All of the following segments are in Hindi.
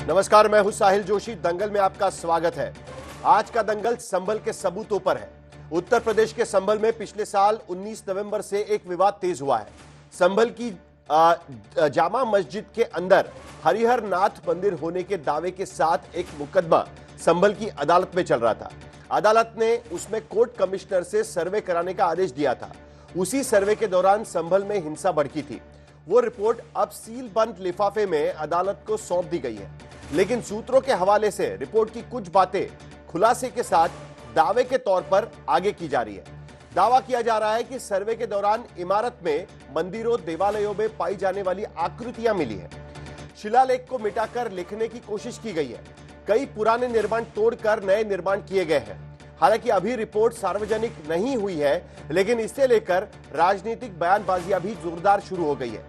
नमस्कार, मैं हूं साहिल जोशी। दंगल में आपका स्वागत है। आज का दंगल संभल के सबूतों पर है। उत्तर प्रदेश के संभल में पिछले साल 19 नवंबर से एक विवाद तेज हुआ है। संभल की जामा मस्जिद के अंदर हरिहर नाथ मंदिर होने के दावे के साथ एक मुकदमा संभल की अदालत में चल रहा था। अदालत ने उसमें कोर्ट कमिश्नर से सर्वे कराने का आदेश दिया था। उसी सर्वे के दौरान संभल में हिंसा भड़की थी। वो रिपोर्ट अब सील बंद लिफाफे में अदालत को सौंप दी गई है, लेकिन सूत्रों के हवाले से रिपोर्ट की कुछ बातें खुलासे के साथ दावे के तौर पर आगे की जा रही है। दावा किया जा रहा है कि सर्वे के दौरान इमारत में मंदिरों, देवालयों में पाई जाने वाली आकृतियां मिली है। शिलालेख को मिटाकर लिखने की कोशिश की गई है। कई पुराने निर्माण तोड़कर नए निर्माण किए गए हैं। हालांकि अभी रिपोर्ट सार्वजनिक नहीं हुई है, लेकिन इसे लेकर राजनीतिक बयानबाजियां भी जोरदार शुरू हो गई है।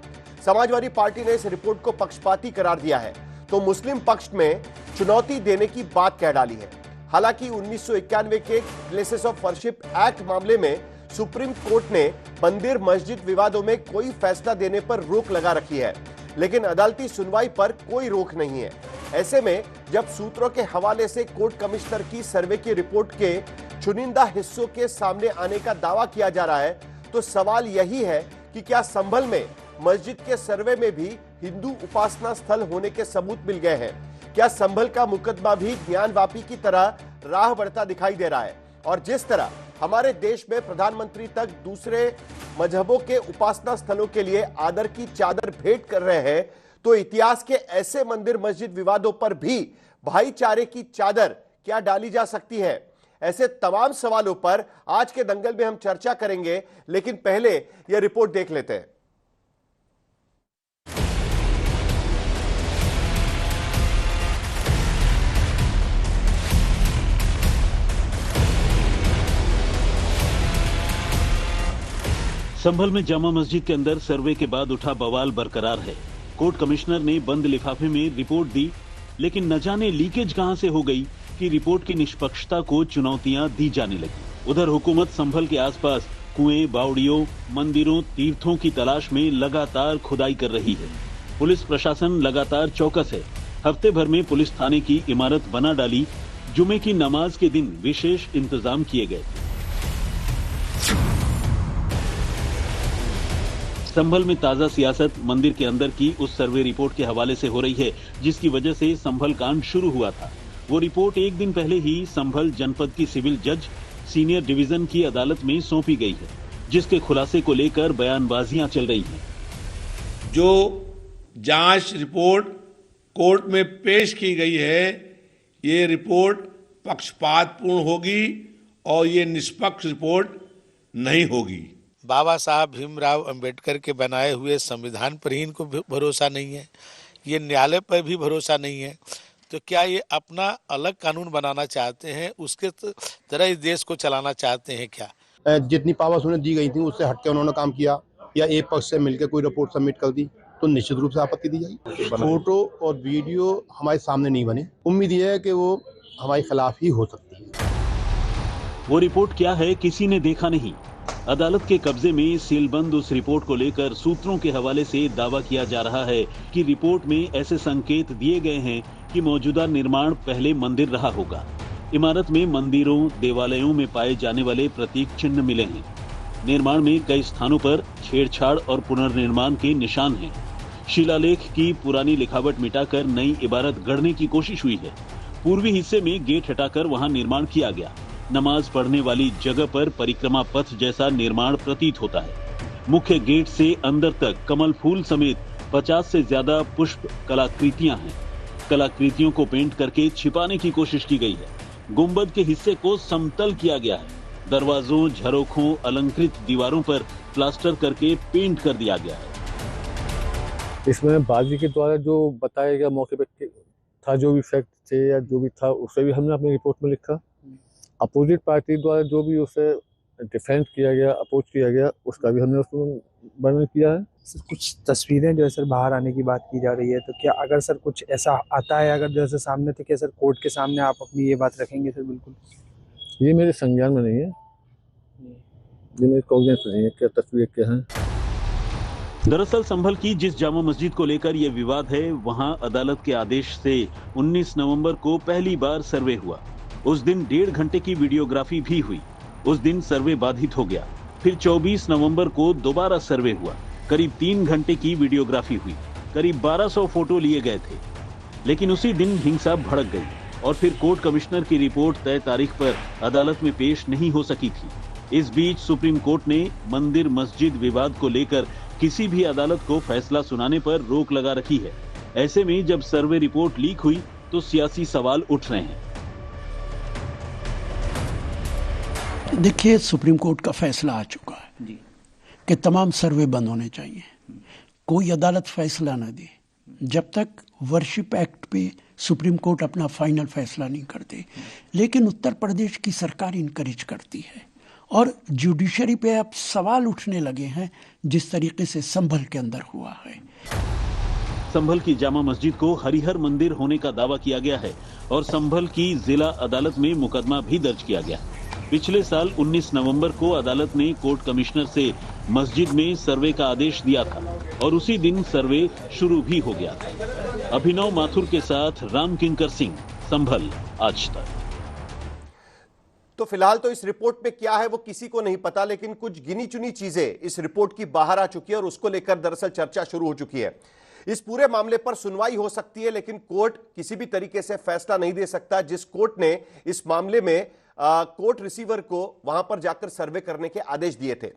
समाजवादी पार्टी ने इस रिपोर्ट को पक्षपाती करार दिया है, तो मुस्लिम पक्ष में चुनौती देने की बात कह डाली है। हालांकि 1991 के प्लेसेस ऑफ वर्शिप एक्ट मामले में सुप्रीम कोर्ट ने मंदिर मस्जिद विवादों में कोई फैसला देने पर रोक लगा रखी है, लेकिन अदालती सुनवाई पर कोई रोक नहीं है। ऐसे में जब सूत्रों के हवाले से कोर्ट कमिश्नर की सर्वे की रिपोर्ट के चुनिंदा हिस्सों के सामने आने का दावा किया जा रहा है, तो सवाल यही है कि क्या संभल में मस्जिद के सर्वे में भी हिंदू उपासना स्थल होने के सबूत मिल गए हैं? क्या संभल का मुकदमा भी ज्ञानवापी की तरह राह बढ़ता दिखाई दे रहा है? और जिस तरह हमारे देश में प्रधानमंत्री तक दूसरे मजहबों के उपासना स्थलों के लिए आदर की चादर भेंट कर रहे हैं, तो इतिहास के ऐसे मंदिर मस्जिद विवादों पर भी भाईचारे की चादर क्या डाली जा सकती है? ऐसे तमाम सवालों पर आज के दंगल में हम चर्चा करेंगे, लेकिन पहले यह रिपोर्ट देख लेते हैं। संभल में जामा मस्जिद के अंदर सर्वे के बाद उठा बवाल बरकरार है। कोर्ट कमिश्नर ने बंद लिफाफे में रिपोर्ट दी, लेकिन न जाने लीकेज कहां से हो गई कि रिपोर्ट की निष्पक्षता को चुनौतियां दी जाने लगी। उधर हुकूमत संभल के आसपास कुएं, बावड़ियों, मंदिरों, तीर्थों की तलाश में लगातार खुदाई कर रही है। पुलिस प्रशासन लगातार चौकस है। हफ्ते भर में पुलिस थाने की इमारत बना डाली। जुमे की नमाज के दिन विशेष इंतजाम किए गए। संभल में ताजा सियासत मंदिर के अंदर की उस सर्वे रिपोर्ट के हवाले से हो रही है, जिसकी वजह से संभल कांड शुरू हुआ था। वो रिपोर्ट एक दिन पहले ही संभल जनपद की सिविल जज सीनियर डिवीजन की अदालत में सौंपी गई है, जिसके खुलासे को लेकर बयानबाजियां चल रही हैं। जो जांच रिपोर्ट कोर्ट में पेश की गई है, ये रिपोर्ट पक्षपातपूर्ण होगी और ये निष्पक्ष रिपोर्ट नहीं होगी। बाबा साहब भीमराव अंबेडकर के बनाए हुए संविधान पर ही इनको भरोसा नहीं है, ये न्यायालय पर भी भरोसा नहीं है, तो क्या ये अपना अलग कानून बनाना चाहते हैं? उसके तरह इस देश को चलाना चाहते हैं क्या? जितनी पावर्स उन्हें दी गई थी उससे हटके उन्होंने काम किया या एक पक्ष से मिलकर कोई रिपोर्ट सबमिट कर दी, तो निश्चित रूप से आपत्ति दी जाएगी। फोटो और वीडियो हमारे सामने नहीं बने। उम्मीद यह है कि वो हमारे खिलाफ ही हो सकती है। वो रिपोर्ट क्या है, किसी ने देखा नहीं। अदालत के कब्जे में सीलबंद उस रिपोर्ट को लेकर सूत्रों के हवाले से दावा किया जा रहा है कि रिपोर्ट में ऐसे संकेत दिए गए हैं कि मौजूदा निर्माण पहले मंदिर रहा होगा। इमारत में मंदिरों, देवालयों में पाए जाने वाले प्रतीक चिन्ह मिले हैं। निर्माण में कई स्थानों पर छेड़छाड़ और पुनर्निर्माण के निशान हैं। शिलालेख की पुरानी लिखावट मिटाकर नई इमारत गढ़ने की कोशिश हुई है। पूर्वी हिस्से में गेट हटाकर वहां निर्माण किया गया। नमाज पढ़ने वाली जगह पर परिक्रमा पथ जैसा निर्माण प्रतीत होता है। मुख्य गेट से अंदर तक कमल फूल समेत 50 से ज्यादा पुष्प कलाकृतियां हैं। कलाकृतियों को पेंट करके छिपाने की कोशिश की गई है। गुंबद के हिस्से को समतल किया गया है। दरवाजों, झरोखों, अलंकृत दीवारों पर प्लास्टर करके पेंट कर दिया गया है। इसमें बाजी के द्वारा जो बताया गया मौके पे था, जो भी फैक्ट थे या जो भी था, उसे भी हमने अपनी रिपोर्ट में लिखा। अपोजिट पार्टी द्वारा जो भी उसे डिफेंड किया गया, अपोज किया गया, उसका भी हमने उसमें वर्णन किया है। सर, कुछ तस्वीरें जो है सर बाहर आने की बात की जा रही है, तो क्या अगर सर कुछ ऐसा आता है अगर जैसे सामने, तो क्या सर कोर्ट के सामने आप अपनी ये बात रखेंगे सर? बिल्कुल, ये मेरे संज्ञान में नहीं है, ये मेरे कॉग्निजेंस नहीं है क्या तस्वीर क्या है। दरअसल संभल की जिस जामा मस्जिद को लेकर यह विवाद है, वहां अदालत के आदेश से 19 नवंबर को पहली बार सर्वे हुआ। उस दिन 1.5 घंटे की वीडियोग्राफी भी हुई। उस दिन सर्वे बाधित हो गया। फिर 24 नवंबर को दोबारा सर्वे हुआ। करीब 3 घंटे की वीडियोग्राफी हुई। करीब 1200 फोटो लिए गए थे। लेकिन उसी दिन हिंसा भड़क गई और फिर कोर्ट कमिश्नर की रिपोर्ट तय तारीख पर अदालत में पेश नहीं हो सकी थी। इस बीच सुप्रीम कोर्ट ने मंदिर मस्जिद विवाद को लेकर किसी भी अदालत को फैसला सुनाने पर रोक लगा रखी है। ऐसे में जब सर्वे रिपोर्ट लीक हुई तो सियासी सवाल उठ रहे हैं। देखिए, सुप्रीम कोर्ट का फैसला आ चुका है कि तमाम सर्वे बंद होने चाहिए। कोई अदालत फैसला न दे जब तक वर्शिप एक्ट पे सुप्रीम कोर्ट अपना फाइनल फैसला नहीं करते। लेकिन उत्तर प्रदेश की सरकार इनकरेज करती है और जुडिशरी पे अब सवाल उठने लगे हैं जिस तरीके से संभल के अंदर हुआ है। संभल की जामा मस्जिद को हरिहर मंदिर होने का दावा किया गया है और संभल की जिला अदालत में मुकदमा भी दर्ज किया गया। पिछले साल 19 नवंबर को अदालत ने कोर्ट कमिश्नर से मस्जिद में सर्वे का आदेश दिया था और उसी दिन सर्वे शुरू भी हो गया था। अभिनव माथुर के साथ राम किंकर सिंह, संभल, आज तक। तो फिलहाल तो इस रिपोर्ट में क्या है वो किसी को नहीं पता, लेकिन कुछ गिनी चुनी चीजें इस रिपोर्ट की बाहर आ चुकी है और उसको लेकर दरअसल चर्चा शुरू हो चुकी है। इस पूरे मामले पर सुनवाई हो सकती है, लेकिन कोर्ट किसी भी तरीके से फैसला नहीं दे सकता। जिस कोर्ट ने इस मामले में कोर्ट रिसीवर को वहां पर जाकर सर्वे करने के आदेश दिए थे,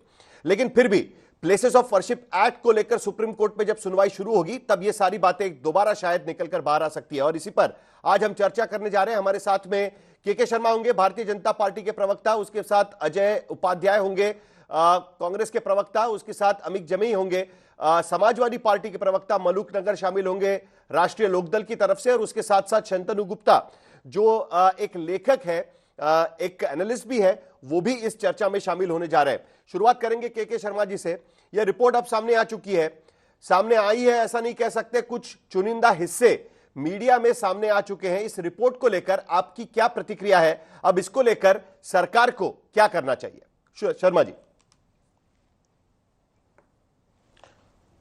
लेकिन फिर भी प्लेसेस ऑफ वर्शिप एक्ट को लेकर सुप्रीम कोर्ट में जब सुनवाई शुरू होगी तब ये सारी बातें दोबारा शायद निकलकर बाहर आ सकती है। और इसी पर आज हम चर्चा करने जा रहे हैं। हमारे साथ में के शर्मा होंगे, भारतीय जनता पार्टी के प्रवक्ता, उसके साथ अजय उपाध्याय होंगे, कांग्रेस के प्रवक्ता, उसके साथ अमित जमी होंगे, समाजवादी पार्टी के प्रवक्ता मलूक नगर शामिल होंगे राष्ट्रीय लोकदल की तरफ से, और उसके साथ साथ शंतनु गुप्ता जो एक लेखक है, एक एनालिस्ट भी है, वो भी इस चर्चा में शामिल होने जा रहे हैं। शुरुआत करेंगे के शर्मा जी से। यह रिपोर्ट अब सामने आ चुकी है, सामने आई है ऐसा नहीं कह सकते, कुछ चुनिंदा हिस्से मीडिया में सामने आ चुके हैं। इस रिपोर्ट को लेकर आपकी क्या प्रतिक्रिया है? अब इसको लेकर सरकार को क्या करना चाहिए? शर्मा जी।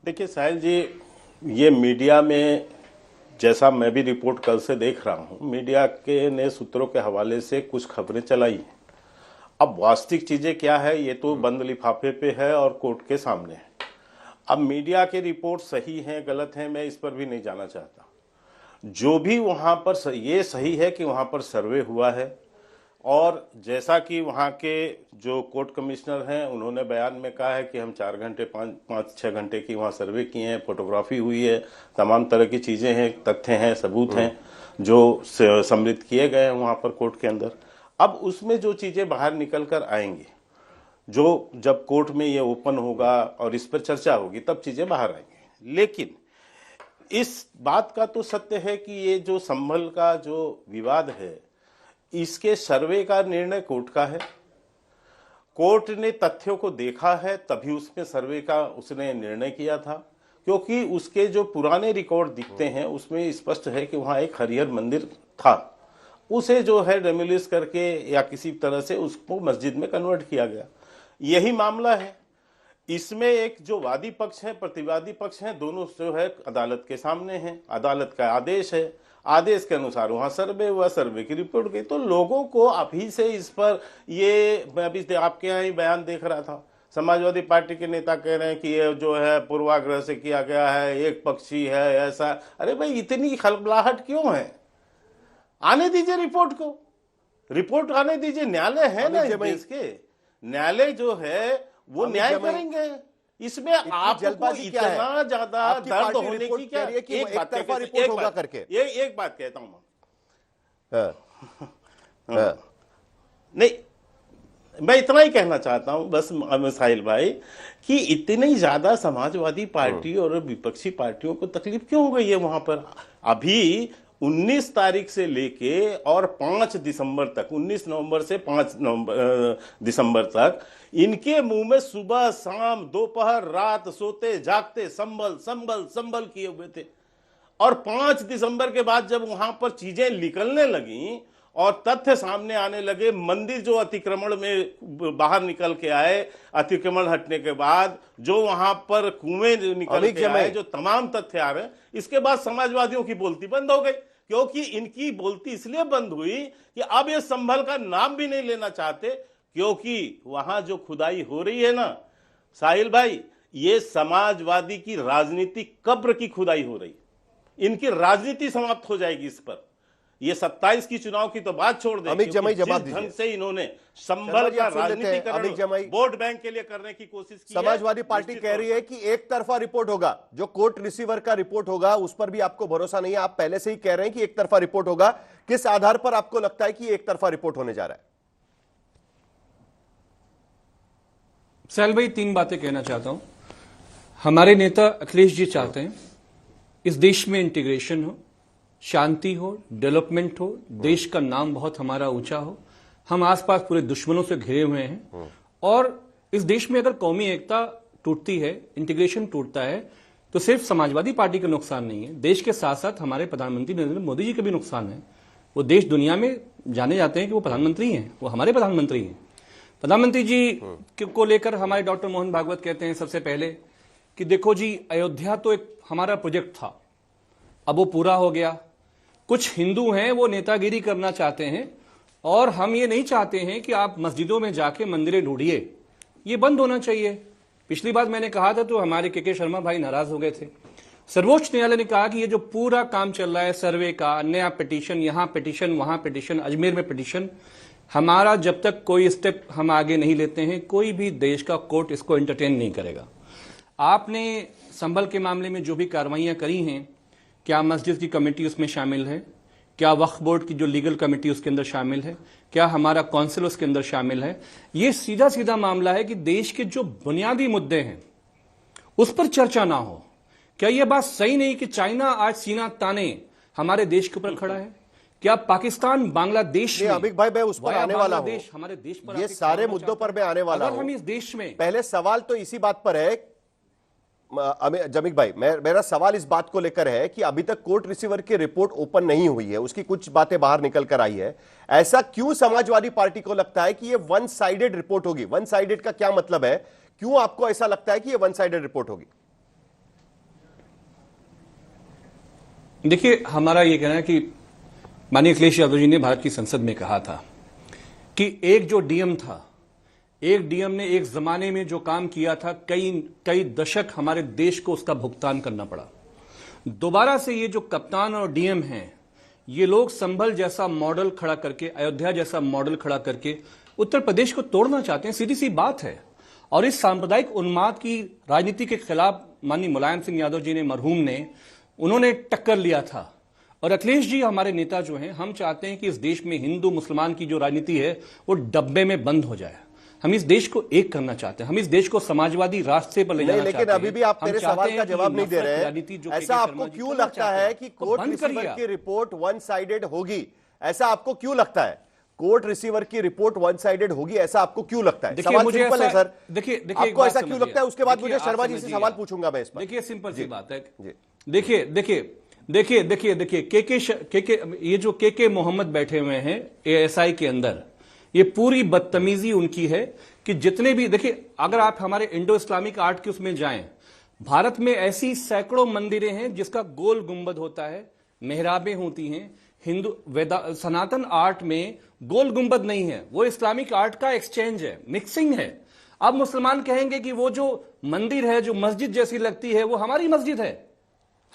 देखिए साहिल जी, ये मीडिया में जैसा मैं भी रिपोर्ट कल से देख रहा हूं, मीडिया के ने सूत्रों के हवाले से कुछ खबरें चलाई हैं। अब वास्तविक चीजें क्या है ये तो बंद लिफाफे पे है और कोर्ट के सामने है। अब मीडिया की रिपोर्ट सही है गलत है मैं इस पर भी नहीं जाना चाहता। जो भी वहां पर ये सही है कि वहां पर सर्वे हुआ है और जैसा कि वहां के जो कोर्ट कमिश्नर हैं उन्होंने बयान में कहा है कि हम 4 घंटे 5-6 घंटे की वहां सर्वे किए हैं, फोटोग्राफी हुई है, तमाम तरह की चीजें हैं, तथ्य हैं, सबूत हैं जो सम्मिलित किए गए हैं वहां पर कोर्ट के अंदर। अब उसमें जो चीजें बाहर निकल कर आएंगी, जो जब कोर्ट में ये ओपन होगा और इस पर चर्चा होगी तब चीजें बाहर आएंगी। लेकिन इस बात का तो सत्य है कि ये जो संभल का जो विवाद है इसके सर्वे का निर्णय कोर्ट का है। कोर्ट ने तथ्यों को देखा है तभी उसमें सर्वे का उसने निर्णय किया था, क्योंकि उसके जो पुराने रिकॉर्ड दिखते हैं उसमें स्पष्ट है कि वहां एक हरिहर मंदिर था, उसे जो है डेमोलिश करके या किसी तरह से उसको मस्जिद में कन्वर्ट किया गया। यही मामला है। इसमें एक जो वादी पक्ष है प्रतिवादी पक्ष है दोनों जो है अदालत के सामने हैं। अदालत का आदेश है, आदेश के अनुसार वहां सर्वे हुआ, सर्वे की रिपोर्ट गई। तो लोगों को अभी से इस पर ये मैं अभी आपके यहाँ ही बयान देख रहा था, समाजवादी पार्टी के नेता कह रहे हैं कि ये जो है पूर्वाग्रह से किया गया है, एक पक्षी है ऐसा। अरे भाई इतनी खलबलाहट क्यों है? आने दीजिए रिपोर्ट को, रिपोर्ट आने दीजिए। न्यायालय है ना इस देश के, न्यायालय जो है वो न्याय करेंगे। इसमें आप जल्दबाजी इतना ज्यादा दर्द होने की क्या? एक बात कहता हूं नहीं, मैं इतना ही कहना चाहता हूं बस साहिल भाई कि इतनी ज्यादा समाजवादी पार्टी और विपक्षी पार्टियों को तकलीफ क्यों हो गई है वहां पर? अभी 19 तारीख से लेके और 5 दिसंबर तक, 19 नवंबर से 5 दिसंबर तक इनके मुंह में सुबह शाम दोपहर रात सोते जागते संभल संभल संभल किए हुए थे। और 5 दिसंबर के बाद जब वहां पर चीजें निकलने लगी और तथ्य सामने आने लगे। मंदिर जो अतिक्रमण में बाहर निकल के आए, अतिक्रमण हटने के बाद जो वहां पर कुएं निकल के आए, जो तमाम तथ्य आ रहे हैं, इसके बाद समाजवादियों की बोलती बंद हो गई। क्योंकि इनकी बोलती इसलिए बंद हुई कि अब ये संभल का नाम भी नहीं लेना चाहते, क्योंकि वहां जो खुदाई हो रही है ना साहिल भाई, ये समाजवादी की राजनीतिक कब्र की खुदाई हो रही। इनकी राजनीति समाप्त हो जाएगी इस पर। ये 27 की चुनाव की तो बात छोड़ दें, अमित जमाई जवाब जिस ढंग से इन्होंने संभल का राजनीतिकरण वोट बैंक के लिए करने की कोशिश की। समाजवादी पार्टी कह रही है कि एक तरफा रिपोर्ट होगा, जो कोर्ट रिसीवर का रिपोर्ट होगा उस पर भी आपको भरोसा नहीं है। आप पहले से ही कह रहे हैं कि एक तरफा रिपोर्ट होगा। किस आधार पर आपको लगता है कि एक तरफा रिपोर्ट होने जा रहा है? साहिल भाई, 3 बातें कहना चाहता हूं। हमारे नेता अखिलेश जी चाहते हैं इस देश में इंटीग्रेशन हो, शांति हो, डेवलपमेंट हो, देश का नाम बहुत हमारा ऊंचा हो। हम आसपास पूरे दुश्मनों से घिरे हुए हैं और इस देश में अगर कौमी एकता टूटती है, इंटीग्रेशन टूटता है, तो सिर्फ समाजवादी पार्टी का नुकसान नहीं है, देश के साथ साथ हमारे प्रधानमंत्री नरेंद्र मोदी जी का भी नुकसान है। वो देश दुनिया में जाने जाते हैं कि वो प्रधानमंत्री हैं, वो हमारे प्रधानमंत्री हैं। प्रधानमंत्री जी को लेकर हमारे डॉक्टर मोहन भागवत कहते हैं सबसे पहले कि देखो जी, अयोध्या तो एक हमारा प्रोजेक्ट था, अब वो पूरा हो गया। कुछ हिंदू हैं वो नेतागिरी करना चाहते हैं और हम ये नहीं चाहते हैं कि आप मस्जिदों में जाके मंदिरें ढूंढिए, ये बंद होना चाहिए। पिछली बार मैंने कहा था तो हमारे के शर्मा भाई नाराज हो गए थे। सर्वोच्च न्यायालय ने कहा कि ये जो पूरा काम चल रहा है सर्वे का, नया पिटीशन, यहां पिटीशन, वहां पिटीशन, अजमेर में पिटीशन, हमारा जब तक कोई स्टेप हम आगे नहीं लेते हैं, कोई भी देश का कोर्ट इसको एंटरटेन नहीं करेगा। आपने संभल के मामले में जो भी कार्रवाइयां करी हैं, क्या मस्जिद की कमेटी उसमें शामिल है? क्या वक्फ बोर्ड की जो लीगल कमेटी उसके अंदर शामिल है? क्या हमारा काउंसिल उसके अंदर शामिल है? ये सीधा सीधा मामला है कि देश के जो बुनियादी मुद्दे हैं उस पर चर्चा ना हो। क्या यह बात सही नहीं कि चाइना आज सीना ताने हमारे देश के ऊपर खड़ा है? क्या पाकिस्तान बांग्लादेश में, अमित भाई मैं उस पर आने वाला हूं, हमारे देश पर ये सारे मुद्दों पर मैं आने वाला हूं। हम इस देश में, पहले सवाल तो इसी बात पर है जमीक भाई, मेरा सवाल इस बात को लेकर है कि अभी तक कोर्ट रिसीवर की रिपोर्ट ओपन नहीं हुई है, उसकी कुछ बातें बाहर निकल कर आई है। ऐसा क्यों समाजवादी पार्टी को लगता है कि ये वन साइडेड रिपोर्ट होगी? वन साइडेड का क्या मतलब है? क्यों आपको ऐसा लगता है कि ये वन साइडेड रिपोर्ट होगी? देखिए, हमारा ये कहना है कि माननीय अखिलेश यादव जी ने भारत की संसद में कहा था कि एक जो डीएम था, एक डीएम ने एक जमाने में जो काम किया था, कई दशक हमारे देश को उसका भुगतान करना पड़ा। दोबारा से ये जो कप्तान और डीएम हैं, ये लोग संभल जैसा मॉडल खड़ा करके, अयोध्या जैसा मॉडल खड़ा करके उत्तर प्रदेश को तोड़ना चाहते हैं। सीधी सी बात है। और इस सांप्रदायिक उन्माद की राजनीति के खिलाफ माननीय मुलायम सिंह यादव जी ने, मरहूम ने, उन्होंने टक्कर लिया था। और अखिलेश जी हमारे नेता जो हैं, हम चाहते हैं कि इस देश में हिंदू मुसलमान की जो राजनीति है वो डब्बे में बंद हो जाए। हम इस देश को एक करना चाहते हैं, हम इस देश को समाजवादी रास्ते पर ले जाना चाहते हैं। लेकिन अभी भी आप मेरे सवाल का जवाब नहीं दे रहे हैं। ऐसा आपको क्यों लगता है कि कोर्ट रिसीवर की रिपोर्ट वन साइडेड होगी? ऐसा आपको क्यों लगता है? कोर्ट रिसीवर की रिपोर्ट वन साइडेड होगी, ऐसा आपको क्यों लगता है? सवाल सिंपल है सर। देखिए, आपको ऐसा क्यों लगता है? उसके बाद मुझे शर्मा जी से सवाल पूछूंगा मैं इस पर। देखिए, सिंपल सी बात है। देखिए, ये जो के मोहम्मद बैठे हुए हैं एएसआई के अंदर, ये पूरी बदतमीजी उनकी है कि जितने भी, देखिए, अगर आप हमारे इंडो इस्लामिक आर्ट के उसमें जाएं, भारत में ऐसी सैकड़ों मंदिरें हैं जिसका गोल गुंबद होता है, मेहराबें होती हैं। हिंदू सनातन आर्ट में गोल गुंबद नहीं है, वो इस्लामिक आर्ट का एक्सचेंज है, मिक्सिंग है। अब मुसलमान कहेंगे कि वो जो मंदिर है, जो मस्जिद जैसी लगती है, वो हमारी मस्जिद है,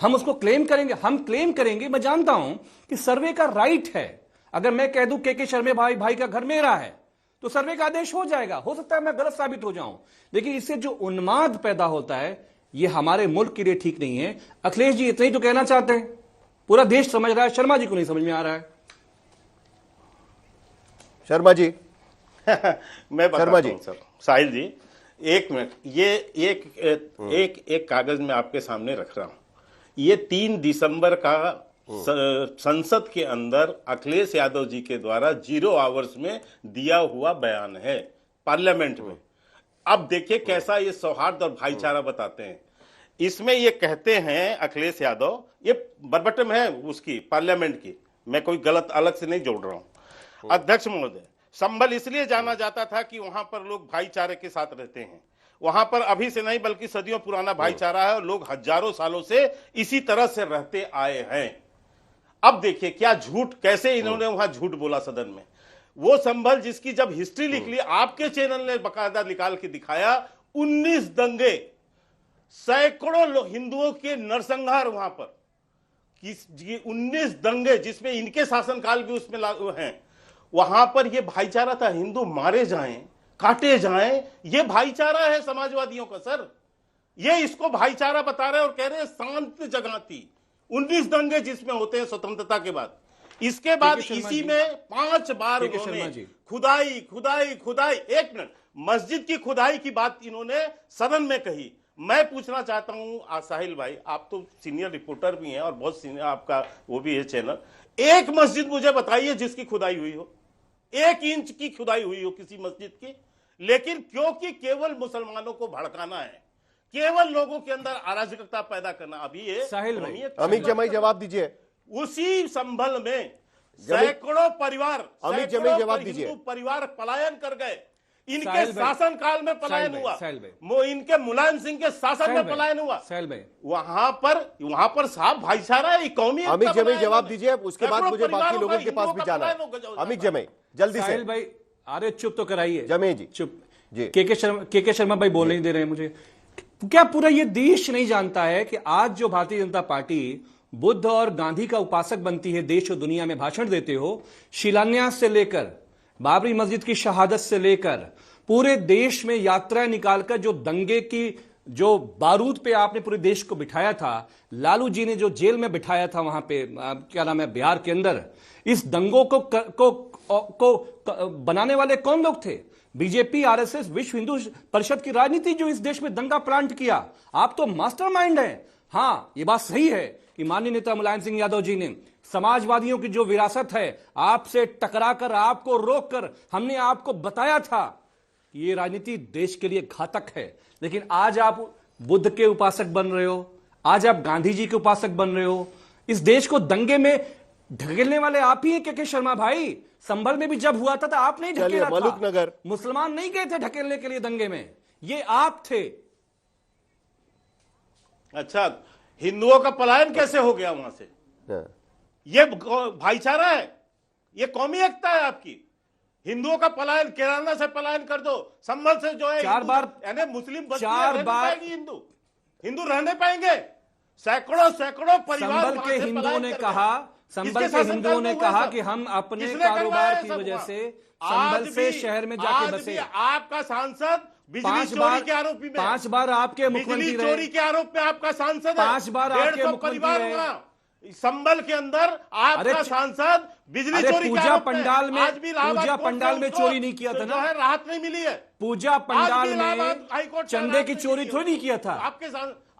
हम उसको क्लेम करेंगे। हम क्लेम करेंगे। मैं जानता हूं कि सर्वे का राइट है। अगर मैं कह दूं के शर्मा भाई का घर मेरा है, तो सर्वे का आदेश हो जाएगा। हो सकता है मैं गलत साबित हो जाऊं, लेकिन इससे जो उन्माद पैदा होता है, ये हमारे मुल्क के लिए ठीक नहीं है। अखिलेश जी इतना ही तो कहना चाहते हैं, पूरा देश समझ रहा है, शर्मा जी को नहीं समझ में आ रहा है। शर्मा जी मैं बताता हूं सर। साहिल जी, एक मिनट, ये एक कागज में आपके सामने रख रहा हूं। ये 3 दिसंबर का संसद के अंदर अखिलेश यादव जी के द्वारा 0 आवर्स में दिया हुआ बयान है पार्लियामेंट में। अब देखिए कैसा ये सौहार्द और भाईचारा बताते हैं। इसमें ये कहते हैं अखिलेश यादव, ये बरबटम है उसकी पार्लियामेंट की, मैं कोई गलत अलग से नहीं जोड़ रहा हूं। अध्यक्ष महोदय, संभल इसलिए जाना जाता था कि वहां पर लोग भाईचारे के साथ रहते हैं। वहां पर अभी से नहीं बल्कि सदियों पुराना भाईचारा है और लोग हजारों सालों से इसी तरह से रहते आए हैं। अब देखिए क्या झूठ, कैसे इन्होंने वहां झूठ बोला सदन में। वो संभल जिसकी जब हिस्ट्री लिख ली, आपके चैनल ने बकायदा निकाल के दिखाया, 19 दंगे, सैकड़ों हिंदुओं के नरसंहार वहां पर, 19 दंगे जिसमें इनके शासनकाल भी उसमें लागू हैं। वहां पर यह भाईचारा था, हिंदू मारे जाएं, काटे जाएं, ये भाईचारा है समाजवादियों का सर। ये इसको भाईचारा बता रहे हैं और कह रहे हैं शांत जगह थी। 19 दंगे जिसमें होते हैं स्वतंत्रता के बाद। इसके बाद इसी में 5 बार उन्होंने खुदाई खुदाई खुदाई, एक मिनट, मस्जिद की खुदाई की बात इन्होंने सदन में कही। मैं पूछना चाहता हूं साहिल भाई, आप तो सीनियर रिपोर्टर भी हैं और बहुत सीनियर आपका वो भी है चैनल, एक मस्जिद मुझे बताइए जिसकी खुदाई हुई हो, 1 इंच की खुदाई हुई हो किसी मस्जिद की। लेकिन क्योंकि केवल मुसलमानों को भड़काना है, केवल लोगों के अंदर अराजकता पैदा करना, अभी ये साहिल भाई, अमित जमाई जवाब दीजिए। उसी संभल में सैकड़ों परिवार, अमित जमाई जवाब दीजिए। हिंदू परिवार पलायन कर गए, इनके शासन काल में पलायन हुआ, इनके मुलायम सिंह के शासन में पलायन हुआ। वहां पर साहब भाईचारा है, कौमी। अमित जमाई जवाब दीजिए, उसके बाद मुझे बाकी लोगों के पास भी जाना है। अमित जमाई जल्दी से। भाई अरे चुप तो कराइए, जमे जी चुप जी। के शर्मा भाई बोलने नहीं दे रहे हैं मुझे। क्या पूरा ये देश नहीं जानता है कि आज जो भारतीय जनता पार्टी बुद्ध और गांधी का उपासक बनती है, देश और दुनिया में भाषण देते हो, शिलान्यास से लेकर बाबरी मस्जिद की शहादत से लेकर पूरे देश में यात्राएं निकालकर जो दंगे की जो बारूद पे आपने पूरे देश को बिठाया था, लालू जी ने जो जेल में बिठाया था वहां पे क्या नाम है बिहार के अंदर, इस दंगों को बनाने वाले कौन लोग थे? बीजेपी, आरएसएस, विश्व हिंदू परिषद की राजनीति जो इस देश में दंगा प्लांट किया। आप तो मास्टरमाइंड हैं। हां, ये बात सही है कि माननीय नेता मुलायम सिंह यादव जी ने समाजवादियों की जो विरासत है, आपसे टकराकर, आपको रोककर हमने आपको बताया था कि ये राजनीति देश के लिए घातक है। लेकिन आज आप बुद्ध के उपासक बन रहे हो, आज आप गांधी जी के उपासक बन रहे हो। इस देश को दंगे में ढकेलने वाले आप ही हैं के शर्मा भाई। संभल में भी जब हुआ था तो आप नहीं ढकेला था, मुसलमान नहीं गए थे ढकेलने के लिए दंगे में, ये आप थे। अच्छा, हिंदुओं का पलायन कैसे हो गया वहां से? ये भाईचारा है, ये कौमी एकता है आपकी। हिंदुओं का पलायन, केरला से पलायन कर दो, संभल से जो है 4 बार, यानी मुस्लिम हिंदू रहने पाएंगे? सैकड़ों परिवार संभल के हिंदुओं ने कहा, संभल के हिंदुओं ने कहा कि हम अपने कारोबार की वजह से संभल से शहर में जाके बसे। आपका सांसद बिजली चोरी के आरोपी में 5 बार आपके मुख्यमंत्री रहे, चोरी के आरोप में आपका सांसद है, 5 बार आपके मुख्यमंत्री रहे। संभल के अंदर आपका सांसद बिजली चोरी के पूजा पंडाल में, पूजा पंडाल में चोरी नहीं किया था ना, राहत नहीं मिली है। पूजा पंडाल में चंदे की चोरी थोड़ी नहीं किया था आपके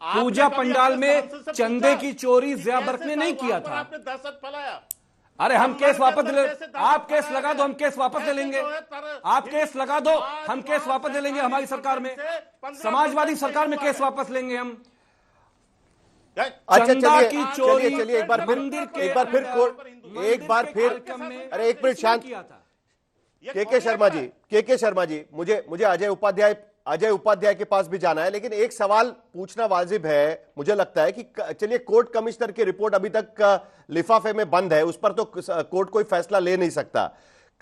पूजा पंडाल में चंदे की चोरी ज़िया बर्क ने नहीं किया था। आपने दहशत फैलाया। अरे हम केस वापस ले, आप केस लगा दो, हम केस वापस ले लेंगे। आप केस लगा दो, हम केस वापस ले लेंगे। हमारी सरकार में, समाजवादी सरकार में केस वापस लेंगे हम। अच्छा चलिए, चलिए एक बार फिर अरे एक मिनट शांत। के शर्मा जी, मुझे अजय उपाध्याय के पास भी जाना है, लेकिन एक सवाल पूछना वाजिब है। मुझे लगता है कि चलिए, कोर्ट कमिश्नर की रिपोर्ट अभी तक लिफाफे में बंद है, उस पर तो कोर्ट कोई फैसला ले नहीं सकता।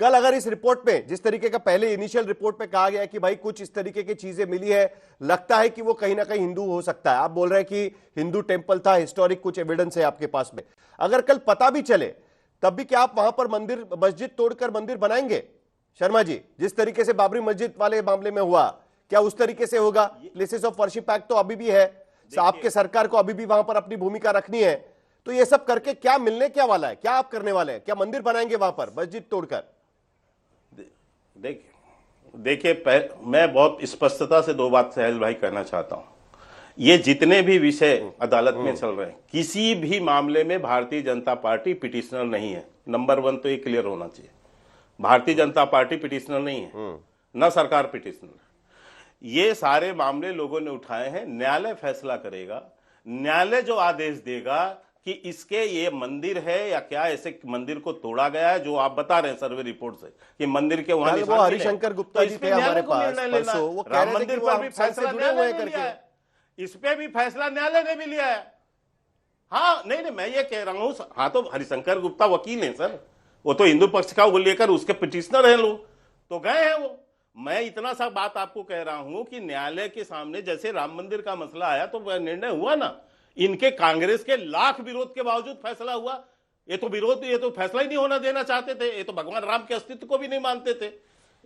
कल अगर इस रिपोर्ट में जिस तरीके का पहले इनिशियल रिपोर्ट में कहा गया कि भाई कुछ इस तरीके की चीजें मिली है, लगता है कि वो कहीं ना कहीं हिंदू हो सकता है। आप बोल रहे हैं कि हिंदू टेंपल था, हिस्टोरिक कुछ एविडेंस है आपके पास में। अगर कल पता भी चले तब भी क्या आप वहां पर मस्जिद तोड़कर मंदिर बनाएंगे? शर्मा जी, जिस तरीके से बाबरी मस्जिद वाले मामले में हुआ, क्या उस तरीके से होगा? प्लेसेस ऑफ वर्शिप एक्ट तो अभी भी है, आपके सरकार को अभी भी वहां पर अपनी भूमिका रखनी है। तो ये सब करके क्या मिलने क्या वाला है? क्या आप करने वाले हैं? क्या मंदिर बनाएंगे वहां पर मस्जिद तोड़कर? देखिए, मैं बहुत स्पष्टता से 2 बात सहल भाई कहना चाहता हूं। ये जितने भी विषय अदालत में चल रहे हैं, किसी भी मामले में भारतीय जनता पार्टी पिटिशनर नहीं है। नंबर 1 तो ये क्लियर होना चाहिए। भारतीय जनता पार्टी पिटिशनर नहीं है, न सरकार पिटिशनर। ये सारे मामले लोगों ने उठाए हैं, न्यायालय फैसला करेगा। न्यायालय जो आदेश देगा कि इसके ये मंदिर है या क्या, ऐसे मंदिर को तोड़ा गया है जो आप बता रहे हैं सर्वे रिपोर्ट से कि मंदिर के वहां वो हरिशंकर गुप्ता जी थे हमारे पास परसों, वो कह राम रहे थे मंदिर कि पर वो भी हमसे फैसला जुड़े हुए हैं न्यायालय ने लिया करके। है, इस पे भी फैसला न्यायालय ने भी लिया है। हाँ नहीं मैं ये कह रहा हूं, हाँ तो हरिशंकर गुप्ता वकील हैं सर, वो तो हिंदू पक्ष का वो लेकर उसके पिटिशनर हैं लोग, तो गए हैं वो। मैं इतना सा बात आपको कह रहा हूं कि न्यायालय के सामने जैसे राम मंदिर का मसला आया तो वह निर्णय हुआ ना, इनके कांग्रेस के लाख विरोध के बावजूद फैसला हुआ। ये तो फैसला ही नहीं होना देना चाहते थे, ये तो भगवान राम के अस्तित्व को भी नहीं मानते थे,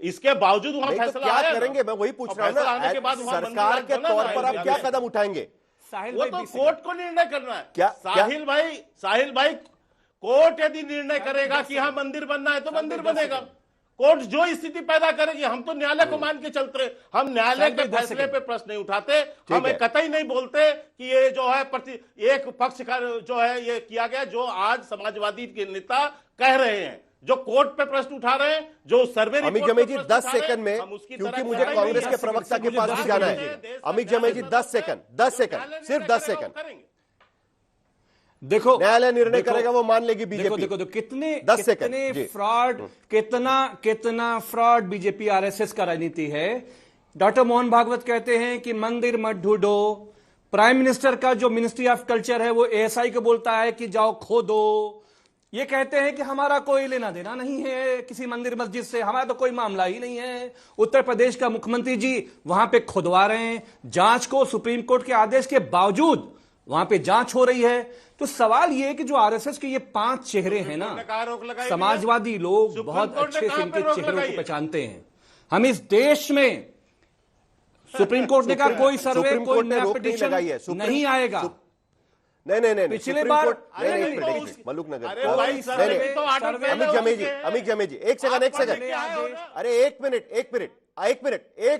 इसके बावजूद वहां नहीं, तो फैसला क्या आया करेंगे? मैं वही पूछ रहा हूं ना, सरकार के तौर पर आप क्या कदम उठाएंगे? वो तो कोर्ट को निर्णय करना है। क्या साहिल भाई कोर्ट यदि निर्णय करेगा कि हाँ मंदिर बनना है तो मंदिर बनेगा, कोर्ट जो स्थिति पैदा करेगी। हम तो न्यायालय को मान के चलते रहे, हम न्यायालय के फैसले पे प्रश्न नहीं उठाते, हम कतई नहीं बोलते कि ये जो है एक पक्ष का जो है ये किया गया, जो आज समाजवादी के नेता कह रहे हैं, जो कोर्ट पे प्रश्न उठा रहे हैं, जो सर्वे अमित जमे जी 10 सेकंड में, क्योंकि मुझे कांग्रेस के प्रवक्ता के पास भी जाना है। अमित जमे जी 10 सेकंड, सिर्फ 10 सेकंड। देखो न्यायालय निर्णय करेगा, वो मान लेगी बीजेपी। देखो कितने फ्रॉड, कितना फ्रॉड बीजेपी आरएसएस का राजनीति है। डॉक्टर मोहन भागवत कहते हैं कि मंदिर मत ढूंढो, प्राइम मिनिस्टर का जो मिनिस्ट्री ऑफ कल्चर है वो एएसआई को बोलता है कि जाओ खोदो। ये कहते हैं कि हमारा कोई लेना देना नहीं है किसी मंदिर मस्जिद से, हमारा तो कोई मामला ही नहीं है। उत्तर प्रदेश का मुख्यमंत्री जी वहां पे खुदवा रहे हैं, जांच को सुप्रीम कोर्ट के आदेश के बावजूद वहां पे जांच हो रही है। तो सवाल ये है कि जो आरएसएस के ये 5 चेहरे हैं ना, समाजवादी लोग बहुत अच्छे से इनके चेहरों को पहचानते हैं। हम इस देश में सुप्रीम कोर्ट ने कहा कोई सर्वे कोई पिटीशन नहीं आएगा। नहीं पिछले बार मलूक नगर अमित जमे जी एक सेकंड अरे एक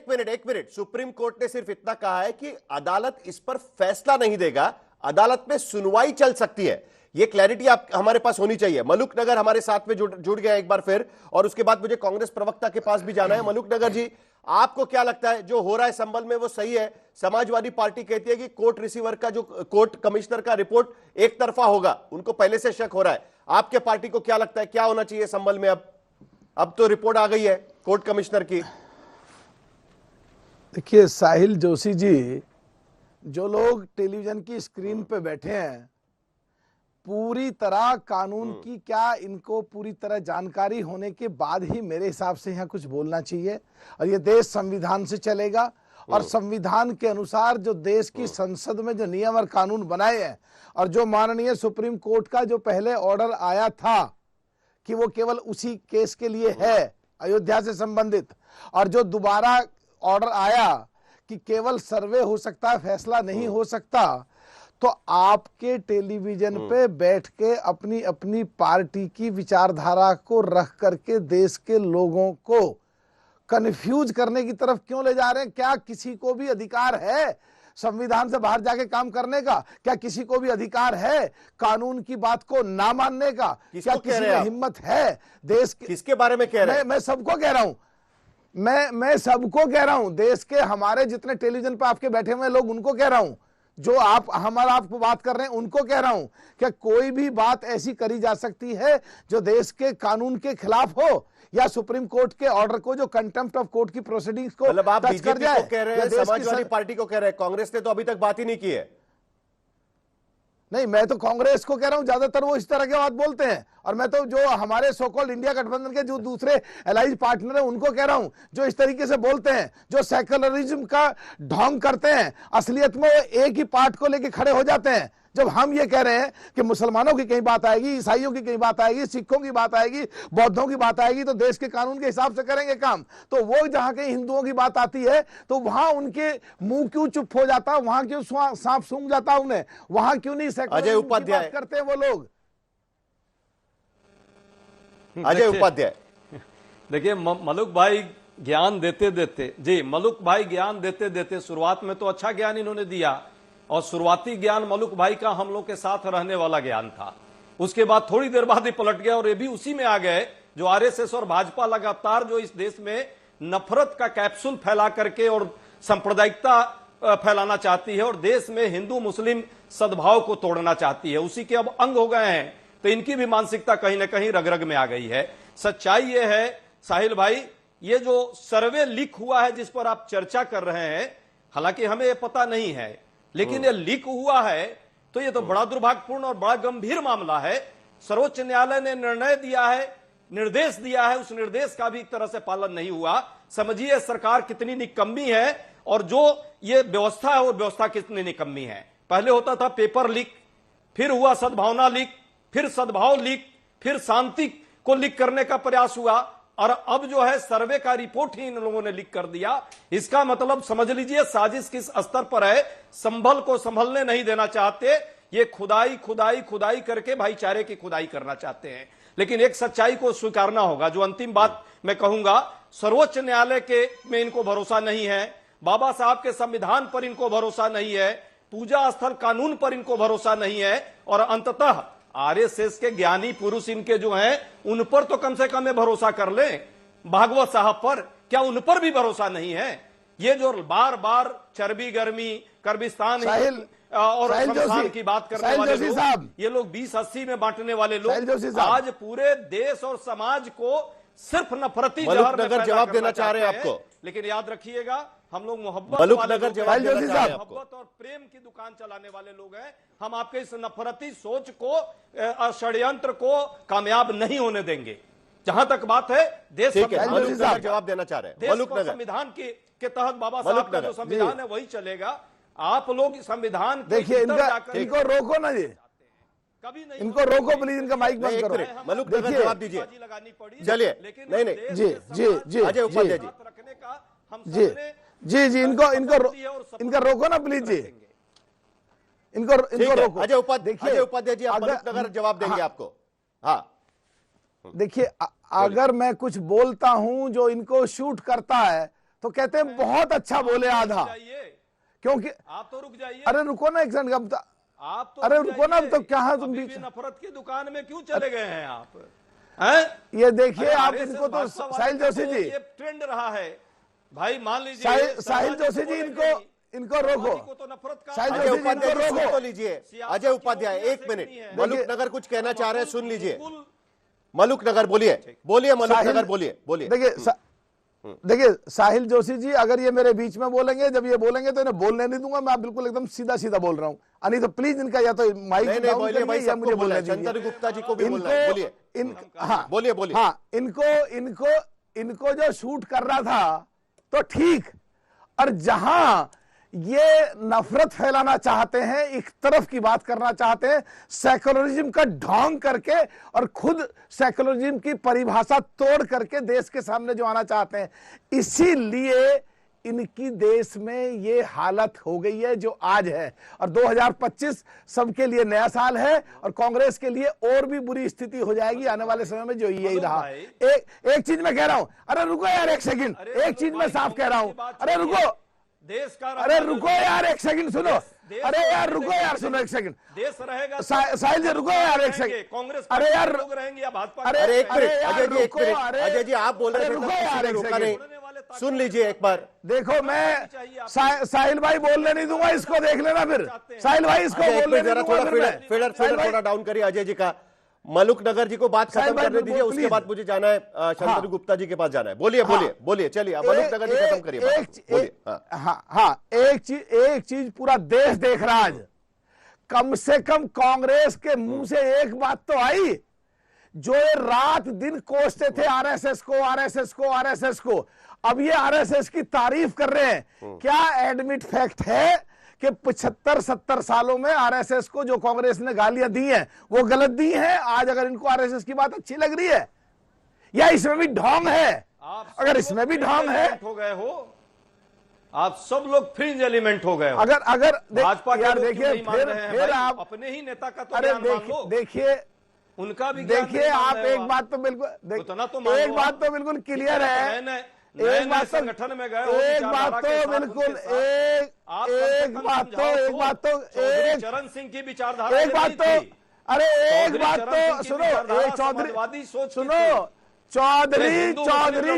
मिनट सुप्रीम कोर्ट ने सिर्फ इतना कहा है कि अदालत इस पर फैसला नहीं देगा, अदालत में सुनवाई चल सकती है। ये क्लैरिटी आप हमारे पास होनी चाहिए। मलूक नगर हमारे साथ में जुड़ गया एक बार फिर, और उसके बाद मुझे कांग्रेस प्रवक्ता के पास भी जाना है। मलूक नगर जी, आपको क्या लगता है जो हो रहा है संभल में वो सही है? समाजवादी पार्टी कहती है कि कोर्ट रिसीवर का जो कोर्ट कमिश्नर का रिपोर्ट एक तरफा होगा, उनको पहले से शक हो रहा है। आपके पार्टी को क्या लगता है क्या होना चाहिए संभल में? अब तो रिपोर्ट आ गई है कोर्ट कमिश्नर की। देखिए साहिल जोशी जी, जो लोग टेलीविजन की स्क्रीन पे बैठे हैं, पूरी तरह कानून की क्या इनको पूरी तरह जानकारी होने के बाद ही मेरे हिसाब से यहाँ कुछ बोलना चाहिए। और ये देश संविधान से चलेगा, और संविधान के अनुसार जो देश की संसद में जो नियम और कानून बनाए हैं, और जो माननीय सुप्रीम कोर्ट का जो पहले ऑर्डर आया था कि वो केवल उसी केस के लिए है अयोध्या से संबंधित, और जो दोबारा ऑर्डर आया कि केवल सर्वे हो सकता है, फैसला नहीं हो सकता, तो आपके टेलीविजन पे बैठ के अपनी अपनी पार्टी की विचारधारा को रख करके देश के लोगों को कंफ्यूज करने की तरफ क्यों ले जा रहे हैं? क्या किसी को भी अधिकार है संविधान से बाहर जाके काम करने का? क्या किसी को भी अधिकार है कानून की बात को ना मानने का? क्या किसी में हिम्मत है? देश के किसके बारे में कह रहे हैं? मैं सबको कह रहा हूं, मैं सबको कह रहा हूं, देश के हमारे जितने टेलीविजन पे आपके बैठे हुए लोग उनको कह रहा हूं, जो आपको बात कर रहे हैं उनको कह रहा हूं, क्या कोई भी बात ऐसी करी जा सकती है जो देश के कानून के खिलाफ हो, या सुप्रीम कोर्ट के ऑर्डर को जो कंटेम्प्ट ऑफ कोर्ट की प्रोसीडिंग्स को मतलब आप टच कर जाए? को कह रहे हैं, समाजवादी पार्टी को कह रहे हैं, कांग्रेस ने तो अभी तक बात ही नहीं की है। नहीं, मैं तो कांग्रेस को कह रहा हूं, ज्यादातर वो इस तरह की बात बोलते हैं, और मैं तो जो हमारे सो कॉल्ड इंडिया गठबंधन के जो दूसरे एलाइज पार्टनर है उनको कह रहा हूं, जो इस तरीके से बोलते हैं, जो सेक्युलरिज्म का ढोंग करते हैं, असलियत में वो एक ही पार्ट को लेके खड़े हो जाते हैं। जब हम ये कह रहे हैं कि मुसलमानों की कहीं बात आएगी, ईसाइयों की कहीं बात आएगी, सिखों की बात आएगी, बौद्धों की बात आएगी, तो देश के कानून के हिसाब से करेंगे काम, तो वो जहां कहीं हिंदुओं की बात आती है तो वहां उनके मुंह क्यों चुप हो जाता, वहां क्यों सांप सूंघ जाता उन्हें, वहां क्यों नहीं अजय उपाध्याय करते वो लोग? अजय उपाध्याय, देखिए मलुक भाई ज्ञान देते देते शुरुआत में तो अच्छा ज्ञान इन्होंने दिया, और शुरुआती ज्ञान मलुक भाई का हम लोग के साथ रहने वाला ज्ञान था। उसके बाद थोड़ी देर बाद ही पलट गया, और ये भी उसी में आ गए जो आरएसएस और भाजपा लगातार जो इस देश में नफरत का कैप्सूल फैला करके और सांप्रदायिकता फैलाना चाहती है और देश में हिंदू मुस्लिम सद्भाव को तोड़ना चाहती है। उसी के अब अंग हो गए हैं, तो इनकी भी मानसिकता कहीं ना कहीं रग रग में आ गई है। सच्चाई ये है साहिल भाई, ये जो सर्वे लीक हुआ है जिस पर आप चर्चा कर रहे हैं, हालांकि हमें ये पता नहीं है, लेकिन ये लीक हुआ है तो ये तो बड़ा दुर्भाग्यपूर्ण और बड़ा गंभीर मामला है। सर्वोच्च न्यायालय ने निर्णय दिया है, निर्देश दिया है, उस निर्देश का भी एक तरह से पालन नहीं हुआ। समझिए सरकार कितनी निकम्मी है और जो ये व्यवस्था है वो व्यवस्था कितनी निकम्मी है। पहले होता था पेपर लीक, फिर हुआ सद्भावना लीक, फिर सद्भाव लीक, फिर शांति को लीक करने का प्रयास हुआ और अब जो है सर्वे का रिपोर्ट ही इन लोगों ने लीक कर दिया। इसका मतलब समझ लीजिए साजिश किस स्तर पर है। संभल को संभलने नहीं देना चाहते, ये खुदाई खुदाई खुदाई करके भाईचारे की खुदाई करना चाहते हैं। लेकिन एक सच्चाई को स्वीकारना होगा। जो अंतिम बात मैं कहूंगा, सर्वोच्च न्यायालय के में इनको भरोसा नहीं है, बाबा साहब के संविधान पर इनको भरोसा नहीं है, पूजा स्थल कानून पर इनको भरोसा नहीं है और अंततः आरएसएस के ज्ञानी पुरुष इनके जो हैं उन पर तो कम से कम भरोसा कर ले। भागवत साहब पर क्या उन पर भी भरोसा नहीं है? ये जो बार बार चर्बी गर्मी कर्बिस्तान और संविधान की बात करने वाले लोग, ये लोग 20-80 में बांटने वाले लोग आज पूरे देश और समाज को सिर्फ नफरती जहर में जवाब देना चाह रहे हैं आपको। लेकिन याद रखिएगा हम लोग मोहब्बत और प्रेम की दुकान चलाने वाले लोग हैं। हम आपके इस नफरती सोच को, षड्यंत्र को कामयाब नहीं होने देंगे। जहां तक बात है देश जवाब देना चाह रहे हैं, संविधान के तहत बाबा साहब का जो संविधान है वही चलेगा। आप लोग संविधान देखिए, इनको रोको ना, ये कभी नहीं, इनको रोको प्लीज, इनका माइक बंद करो। मलुक नगर जवाब दीजिए, चलिए। नहीं नहीं, जी जी जी अजय उपाध्याय जी, रखने का हम जी जी जी इनको रोको ना प्लीज जी, इनको रोको। अजय उपाध्याय जी, आप मलुक नगर जवाब देंगे आपको। हाँ देखिए, अगर मैं कुछ बोलता हूं जो इनको शूट करता है तो कहते हैं बहुत अच्छा बोले आधा, क्योंकि आप तो रुक जाइए। अरे रुको ना एक सेकंड, आप तो अरे रुको ना, तो क्या तुम बीच नफरत की दुकान में क्यों चले गए हैं आप? ये देखिए आप इनको तो साहिल जोशी जी, ये ट्रेंड रहा है भाई, मान लीजिए साहिल जोशी जी, इनको रोको। तो नफरत का अजय उपाध्याय रोको तो लीजिए। अजय उपाध्याय 1 मिनट, मलुक नगर कुछ कहना चाह रहे हैं, सुन लीजिए। मलुक नगर बोलिए, बोलिए मलुक नगर, बोलिए बोलिए। देखिए साहिल जोशी जी, अगर ये मेरे बीच में बोलेंगे, जब ये बोलेंगे तो इन्हें बोलने नहीं दूंगा। मैं बिल्कुल एकदम सीधा सीधा बोल रहा हूँ। अनी तो प्लीज इनका या तो माइक बोलिए, मुझे बोलने दीजिए। चंद्र गुप्ता जी को भी बोलना है, बोलिए। हाँ बोलिए बोलिए। हाँ, इनको जो शूट कर रहा था तो ठीक, और जहां ये नफरत फैलाना चाहते हैं, एक तरफ की बात करना चाहते हैं, सेकुलरिज्म का ढोंग करके और खुद सेकुलरिज्म की परिभाषा तोड़ करके देश के सामने जो आना चाहते हैं, इसीलिए इनकी देश में ये हालत हो गई है जो आज है। और 2025 सबके लिए नया साल है और कांग्रेस के लिए और भी बुरी स्थिति हो जाएगी आने वाले समय में, जो यही रहा। एक चीज मैं कह रहा हूं, अरे रुको यार एक सेकंड, एक चीज मैं साफ कह रहा हूं, अरे रुको, देश का, अरे रुको यार एक सेकंड सुनो, अरे यार रुको यार, सुनो एक सेकंड, देश रहेगा। साहिल जी रुको यार एक सेकंड, कांग्रेस अरे यार लोग रहेंगे या भाजपा? अरे एक मिनट अजय जी, आप बोल रहे थे, रुको यार एक सेकंड, सुन लीजिए एक बार। देखो मैं साहिल भाई बोलने नहीं दूंगा, इसको देख लेना फिर। साहिल भाई इसको बोलने नहीं दूंगा, फिर थोड़ा डाउन करिए अजय जी का। मलुक नगर जी को बात खत्म करने दीजिए, उसके बाद मुझे जाना है चंद्र गुप्ता जी के पास जाना है। बोलिए बोलिए बोलिए, चलिए मलुक नगर जी खत्म करिए। हाँ, एक चीज पूरा देश देख रहा आज, कम से कम कांग्रेस के मुंह से एक बात तो आई, जो ये रात दिन कोसते थे आरएसएस को, अब ये आरएसएस की तारीफ कर रहे हैं। क्या एडमिट फैक्ट है कि 75-70 सालों में आरएसएस को जो कांग्रेस ने गालियां दी हैं वो गलत दी हैं? आज अगर इनको आरएसएस की बात अच्छी लग रही है, या इसमें भी ढोंग है? अगर इसमें भी ढोंग है, हो गए हो आप सब लोग, फ्रिंज एलिमेंट हो गए हो। अगर भाजपा यार देखिए, फिर आप अपने ही नेता का तो देखिए, उनका भी देखिए, आप एक बात तो बिल्कुल, एक बात तो बिल्कुल क्लियर है, एक बात संगठन में गए, एक बात तो बिल्कुल, एक बात तो चरण सिंह की विचारधारा, एक बात तो, अरे एक बात तो सुनो, एक चौधरी सुनो, चौधरी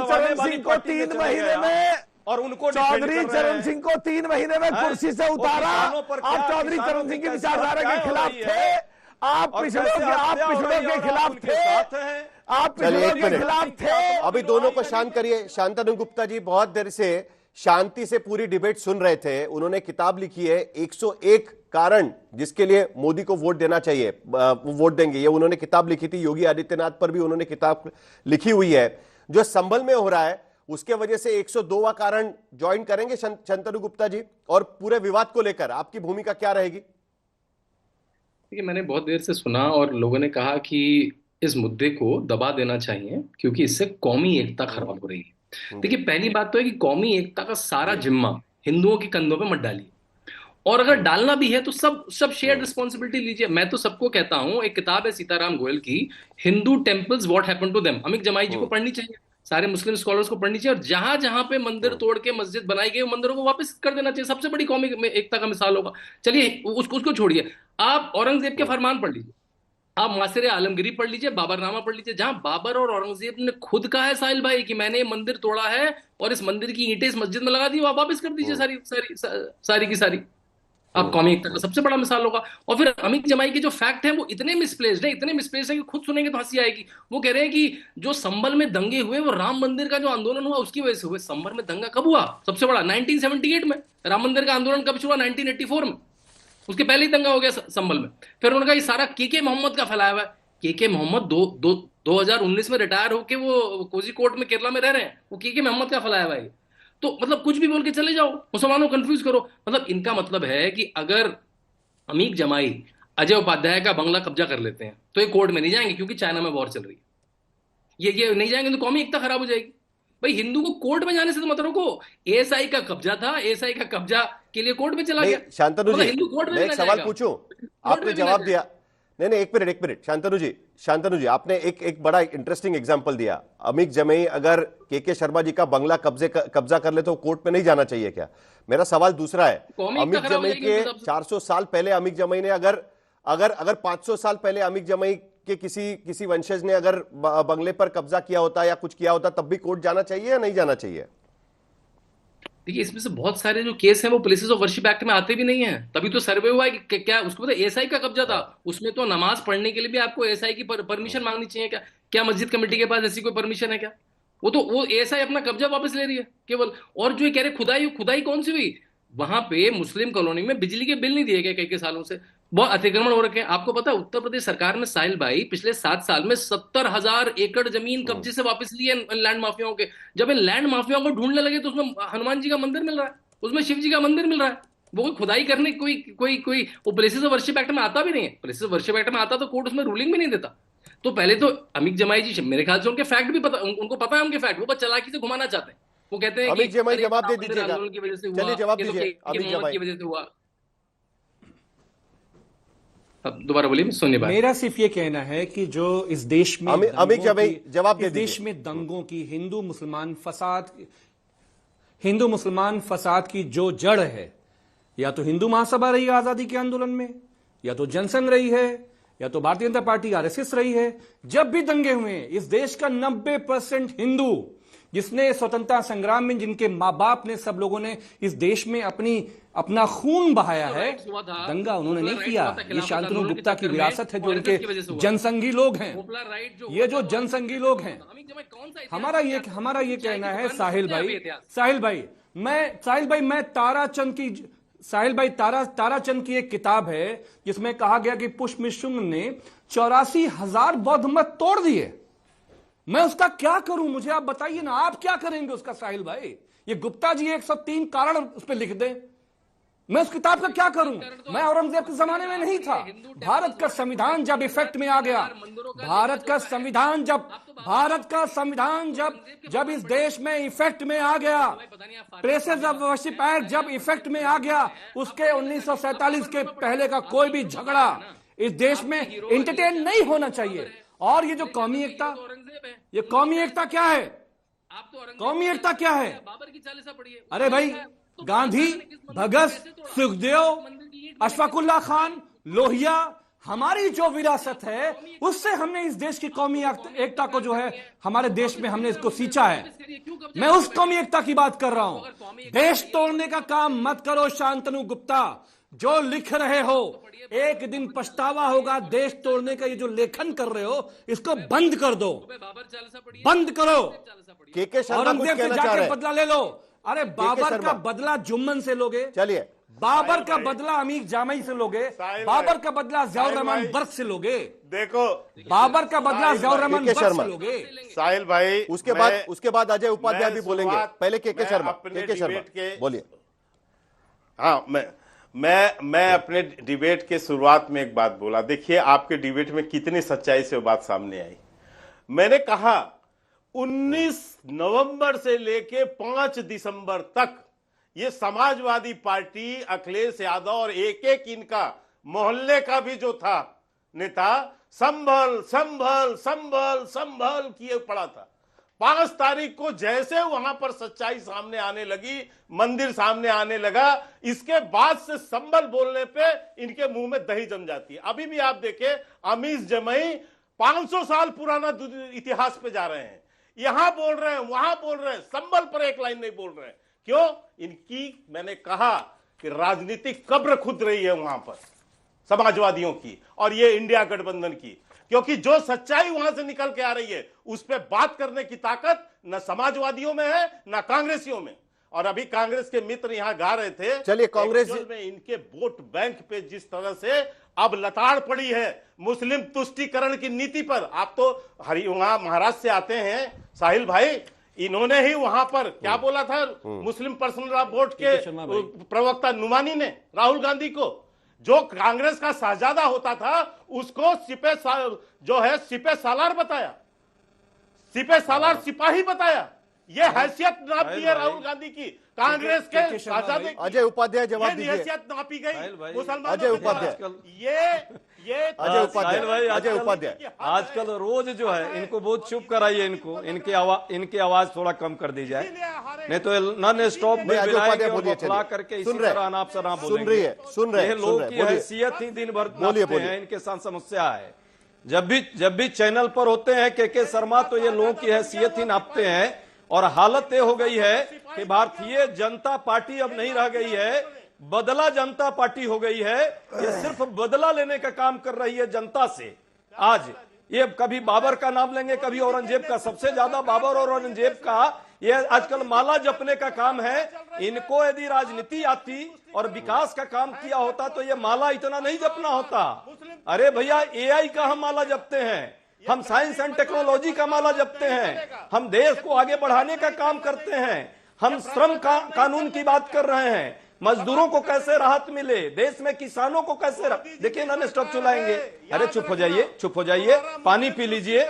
चरण सिंह को 3 महीने में और उनको चौधरी चरण सिंह को 3 महीने में कुर्सी से उतारा। आप चौधरी चरण सिंह की विचारधारा के खिलाफ थे, आप पिछड़ों के खिलाफ थे, आप पिछड़ों के खिलाफ थे। अभी दोनों को शांत करिए। शांतनु गुप्ता जी बहुत देर से शांति से पूरी डिबेट सुन रहे थे। उन्होंने किताब लिखी है 101 कारण जिसके लिए मोदी को वोट देना चाहिए, वो वोट देंगे, ये उन्होंने किताब लिखी थी। योगी आदित्यनाथ पर भी उन्होंने किताब लिखी हुई है। जो संभल में हो रहा है उसके वजह से 102वां कारण ज्वाइन करेंगे शांतनु गुप्ता जी, और पूरे विवाद को लेकर आपकी भूमिका क्या रहेगी? देखिए, मैंने बहुत देर से सुना और लोगों ने कहा कि इस मुद्दे को दबा देना चाहिए क्योंकि इससे कौमी एकता खराब हो रही है। देखिए, पहली बात तो है कि कौमी एकता का सारा जिम्मा हिंदुओं के कंधों पे मत डालिए, और अगर डालना भी है तो सब शेयर्ड रिस्पॉन्सिबिलिटी लीजिए। मैं तो सबको कहता हूं, एक किताब है सीताराम गोयल की, Hindu temples what happened to them, Amit Jamai ji को पढ़नी चाहिए, सारे मुस्लिम स्कॉलर्स को पढ़नी चाहिए, और जहां जहां पे मंदिर तोड़ के मस्जिद बनाई गई मंदिरों को वापस कर देना चाहिए। सबसे बड़ी कौमी एकता का मिसाल होगा। चलिए उसको छोड़िए, आप औरंगजेब के फरमान पढ़ लीजिए, आप मासिर आलमगिरी पढ़ लीजिए, बाबरनामा पढ़ लीजिए, जहां बाबर और औरंगजेब ने खुद कहा है साहिल भाई कि मैंने मंदिर तोड़ा है और इस मंदिर की ईंटें इस मस्जिद में लगा दी, आप वापस कर दीजिए सारी की सारी। आप कौमी एकता का सबसे बड़ा मिसाल होगा। और फिर अमित जमाई के जो फैक्ट हैं वो इतने मिसप्लेस्ड है कि खुद सुनेंगे तो हंसी आएगी। वो कह रहे हैं कि जो संभल में दंगे हुए वो राम मंदिर का जो आंदोलन हुआ उसकी वजह से हुए। संभल में दंगा कब हुआ? सबसे बड़ा 1978 में। राम मंदिर का आंदोलन कब शुरू हुआ? 1984 में। उसके पहले ही दंगा हो गया संभल में। फिर उन्होंने कहा ये सारा के मोहम्मद का फैलाया हुआ है। के मोहम्मद 2019 में रिटायर होके वो कोझिकोड में केरला में रह रहे हैं, वो के मोहम्मद का फैलाया हुआ है। तो मतलब कुछ भी बोल के चले जाओ, मुसलमानों को कंफ्यूज करो। मतलब इनका मतलब है कि अगर अमीक जमाई अजय उपाध्याय का बंगला कब्जा कर लेते हैं तो ये कोर्ट में नहीं जाएंगे क्योंकि चाइना में वॉर चल रही है। ये नहीं जाएंगे तो कौमी एकता खराब हो जाएगी। भाई हिंदू को कोर्ट में जाने से तो मत रोको। एएसआई का कब्जा था, एएसआई का कब्जा के लिए कोर्ट में चला गया। शांतनु जी, मैं एक सवाल पूछूं, आपने जवाब दिया। नहीं, एक मिनट शांतनु जी, आपने एक बड़ा इंटरेस्टिंग एग्जांपल दिया। अमीक जमाई अगर के शर्मा जी का बंगला कब्जा कर ले तो कोर्ट में नहीं जाना चाहिए क्या? मेरा सवाल दूसरा है, अमीक जमाई के 400 साल पहले अमीक जमाई ने अगर 500 साल पहले अमीक जमाई के किसी वंशज ने अगर बंगले पर कब्जा किया होता या कुछ किया होता तब भी कोर्ट जाना चाहिए या नहीं जाना चाहिए? देखिए, इसमें से बहुत सारे जो केस हैं वो प्लेसेस ऑफ वर्शिप एक्ट में आते भी नहीं है। तभी तो सर्वे हुआ है कि क्या उसको पता एएसआई का कब्जा था। उसमें तो नमाज पढ़ने के लिए भी आपको एएसआई की परमिशन मांगनी चाहिए। क्या मस्जिद कमेटी के पास ऐसी कोई परमिशन है क्या? वो एएसआई अपना कब्जा वापस ले रही है केवल। और जो ये कह रहे खुदाई कौन सी हुई? वहां पे मुस्लिम कॉलोनी में बिजली के बिल नहीं दिए गए कई सालों से, बहुत अतिक्रमण हो रखे हैं। आपको पता है उत्तर प्रदेश सरकार में साहिल भाई पिछले 7 साल में 70,000 एकड़ जमीन कब्जे से वापस ली है लैंड माफियाओं के। जब इन लैंड माफियाओं को ढूंढने लगे तो उसमें हनुमान जी का मंदिर मिल रहा है, उसमें शिव जी का मंदिर मिल रहा है। वो कोई खुदाई करने कोई वो प्लेसेस ऑफ वर्शिप एक्ट में आता भी नहीं है। प्लेसेस ऑफ वर्शिप एक्ट में आता तो कोर्ट उसमें रूलिंग भी नहीं देता। तो पहले तो अमीक जमाई जी मेरे ख्याल से उनके फैक्ट भी पता, उनको पता है उनके फैक्ट, वो बस चालाकी से घुमाना चाहते हैं। वो कहते हैं अमीक जमाई जवाब दे दीजिएगा, चलिए जवाब दीजिए। अमीक जमाई की वजह से हुआ। अब दोबारा बोलिए, सुनिए बात। मेरा सिर्फ ये कहना है कि जो इस देश में अमीक जमाई जवाब दे दीजिए। देश में दंगों की, हिंदू मुसलमान फसाद की जो जड़ है, या तो हिंदू महासभा रही है आजादी के आंदोलन में, या तो जनसंघ रही है, या तो भारतीय जनता पार्टी आरएसएस रही है। जब भी दंगे हुए इस देश का 90% हिंदू, जिसने स्वतंत्रता संग्राम में जिनके माँ बाप ने, सब लोगों ने इस देश में अपना खून बहाया है, दंगा उन्होंने नहीं किया। ये शांतनु गुप्ता की विरासत है जो उनके जनसंघी लोग हैं। ये जो जनसंघी लोग हैं, हमारा ये कहना है साहिल भाई, मैं ताराचंद की एक किताब है जिसमें कहा गया कि पुष्पमिशुंग ने 84,000 बौद्ध मठ तोड़ दिए। मैं उसका क्या करूं? मुझे आप बताइए ना, आप क्या करेंगे उसका साहिल भाई? ये गुप्ता जी 103 कारण उस पर लिख दें, मैं उस किताब का क्या करूं? मैं औरंगजेब के जमाने में नहीं था। भारत का संविधान जब इफेक्ट में आ गया, भारत का संविधान जब इस देश में इफेक्ट में आ गया, प्लेसेस ऑफ वर्शिप एक्ट जब इफेक्ट में आ गया, उसके 1947 के पहले का कोई भी झगड़ा इस देश में एंटरटेन नहीं होना चाहिए। और ये जो कौमी एकता, ये कौमी एकता क्या है? कौमी एकता क्या है? अरे भाई, गांधी, भगत, सुखदेव, अशफाकुल्ला खान, लोहिया, हमारी जो विरासत है उससे हमने इस देश की कौमी एकता को जो है हमारे देश में हमने इसको सींचा है। मैं उस कौमी एकता की बात कर रहा हूं। देश तोड़ने का काम मत करो शांतनु गुप्ता, जो लिख रहे हो एक दिन पछतावा होगा। देश तोड़ने का ये जो लेखन कर रहे हो इसको बंद कर दो, बंद करो। के शर्मा कुछ औरंगजेब से कहना चाह रहे जाके हैं। बदला ले लो। अरे बाबर शर्मा। का बदला जुम्मन से लोगे, चलिए बाबर का बदला अमीर जामई से लोगे, बाबर का बदला ज़ियाउर रहमान बर्क से लोगे, देखो बाबर का बदला ज़ियाउर रहमान के बर्क शर्मा। से लोगे। साहिल भाई, उसके बाद अजय उपाध्याय भी बोलेंगे। पहले के शर्मा, के शर्मा बोलिए। हाँ, मैं अपने डिबेट के शुरुआत में एक बात बोला। देखिए आपके डिबेट में कितनी सच्चाई से वो बात सामने आई। मैंने कहा 19 नवंबर से लेके 5 दिसंबर तक ये समाजवादी पार्टी, अखिलेश यादव और एक एक इनका मोहल्ले का भी जो था नेता संभल संभल संभल संभल किए पड़ा था। 5 तारीख को जैसे वहां पर सच्चाई सामने आने लगी, मंदिर सामने आने लगा, इसके बाद से संभल बोलने पे इनके मुंह में दही जम जाती है। अभी भी आप देखें अमीश जमई 500 साल पुराना इतिहास पे जा रहे हैं, यहां बोल रहे हैं, वहां बोल रहे हैं, संभल पर एक लाइन नहीं बोल रहे हैं। क्यों? इनकी, मैंने कहा कि राजनीतिक कब्र खुद रही है वहां पर समाजवादियों की और ये इंडिया गठबंधन की, क्योंकि जो सच्चाई वहां से निकल के आ रही है उस पर बात करने की ताकत न समाजवादियों में है न कांग्रेसियों में। और अभी कांग्रेस के मित्र यहां गा रहे थे, चलिए कांग्रेस में इनके वोट बैंक पे जिस तरह से अब लताड़ पड़ी है मुस्लिम तुष्टीकरण की नीति पर। आप तो वहां महाराष्ट्र से आते हैं साहिल भाई, इन्होंने ही वहां पर क्या बोला था मुस्लिम पर्सनल लॉ बोर्ड के प्रवक्ता नुमानी ने राहुल गांधी को, जो कांग्रेस का शहजादा होता था उसको सिपे सालार बताया, सिपे सालार सिपाही बताया। ये हैसियत नाप दी है राहुल गांधी की कांग्रेस के शहजादे। अजय उपाध्याय जवाब दीजिए। हैसियत नापी गई मुसलमानों। अजय उपाध्याय, ये अजय उपाध्याय आजकल रोज जो है इनको बहुत चुप कराइए, इनकी आवाज थोड़ा कम कर दी जाए, नहीं तो नॉन स्टॉप करके इसी तरह अनाप शनाप बोलेंगे। सुन रहे लोग की हैसियत ही दिन भर नापते हैं, इनके साथ समस्या है। जब भी चैनल पर होते हैं के शर्मा तो ये लोगों की हैसियत ही नापते हैं। और हालत ये हो गई है कि भारतीय जनता पार्टी अब नहीं रह गई है, बदला जनता पार्टी हो गई है। ये सिर्फ बदला लेने का काम कर रही है जनता से। आज ये कभी बाबर का नाम लेंगे, कभी औरंगजेब का। सबसे ज्यादा बाबर और औरंगजेब का ये आजकल माला जपने का काम है। इनको यदि राजनीति आती और विकास का काम किया होता तो ये माला इतना नहीं जपना होता। अरे भैया AI का हम माला जपते हैं, हम साइंस एंड टेक्नोलॉजी का माला जपते हैं, हम देश को आगे बढ़ाने का काम करते हैं, हम श्रम कानून की बात कर रहे हैं, मजदूरों को कैसे राहत मिले, देश में किसानों को कैसे देखिए नॉन स्टॉप चलाएंगे। अरे चुप हो जाइए, चुप हो जाइए, पानी पी लीजिए,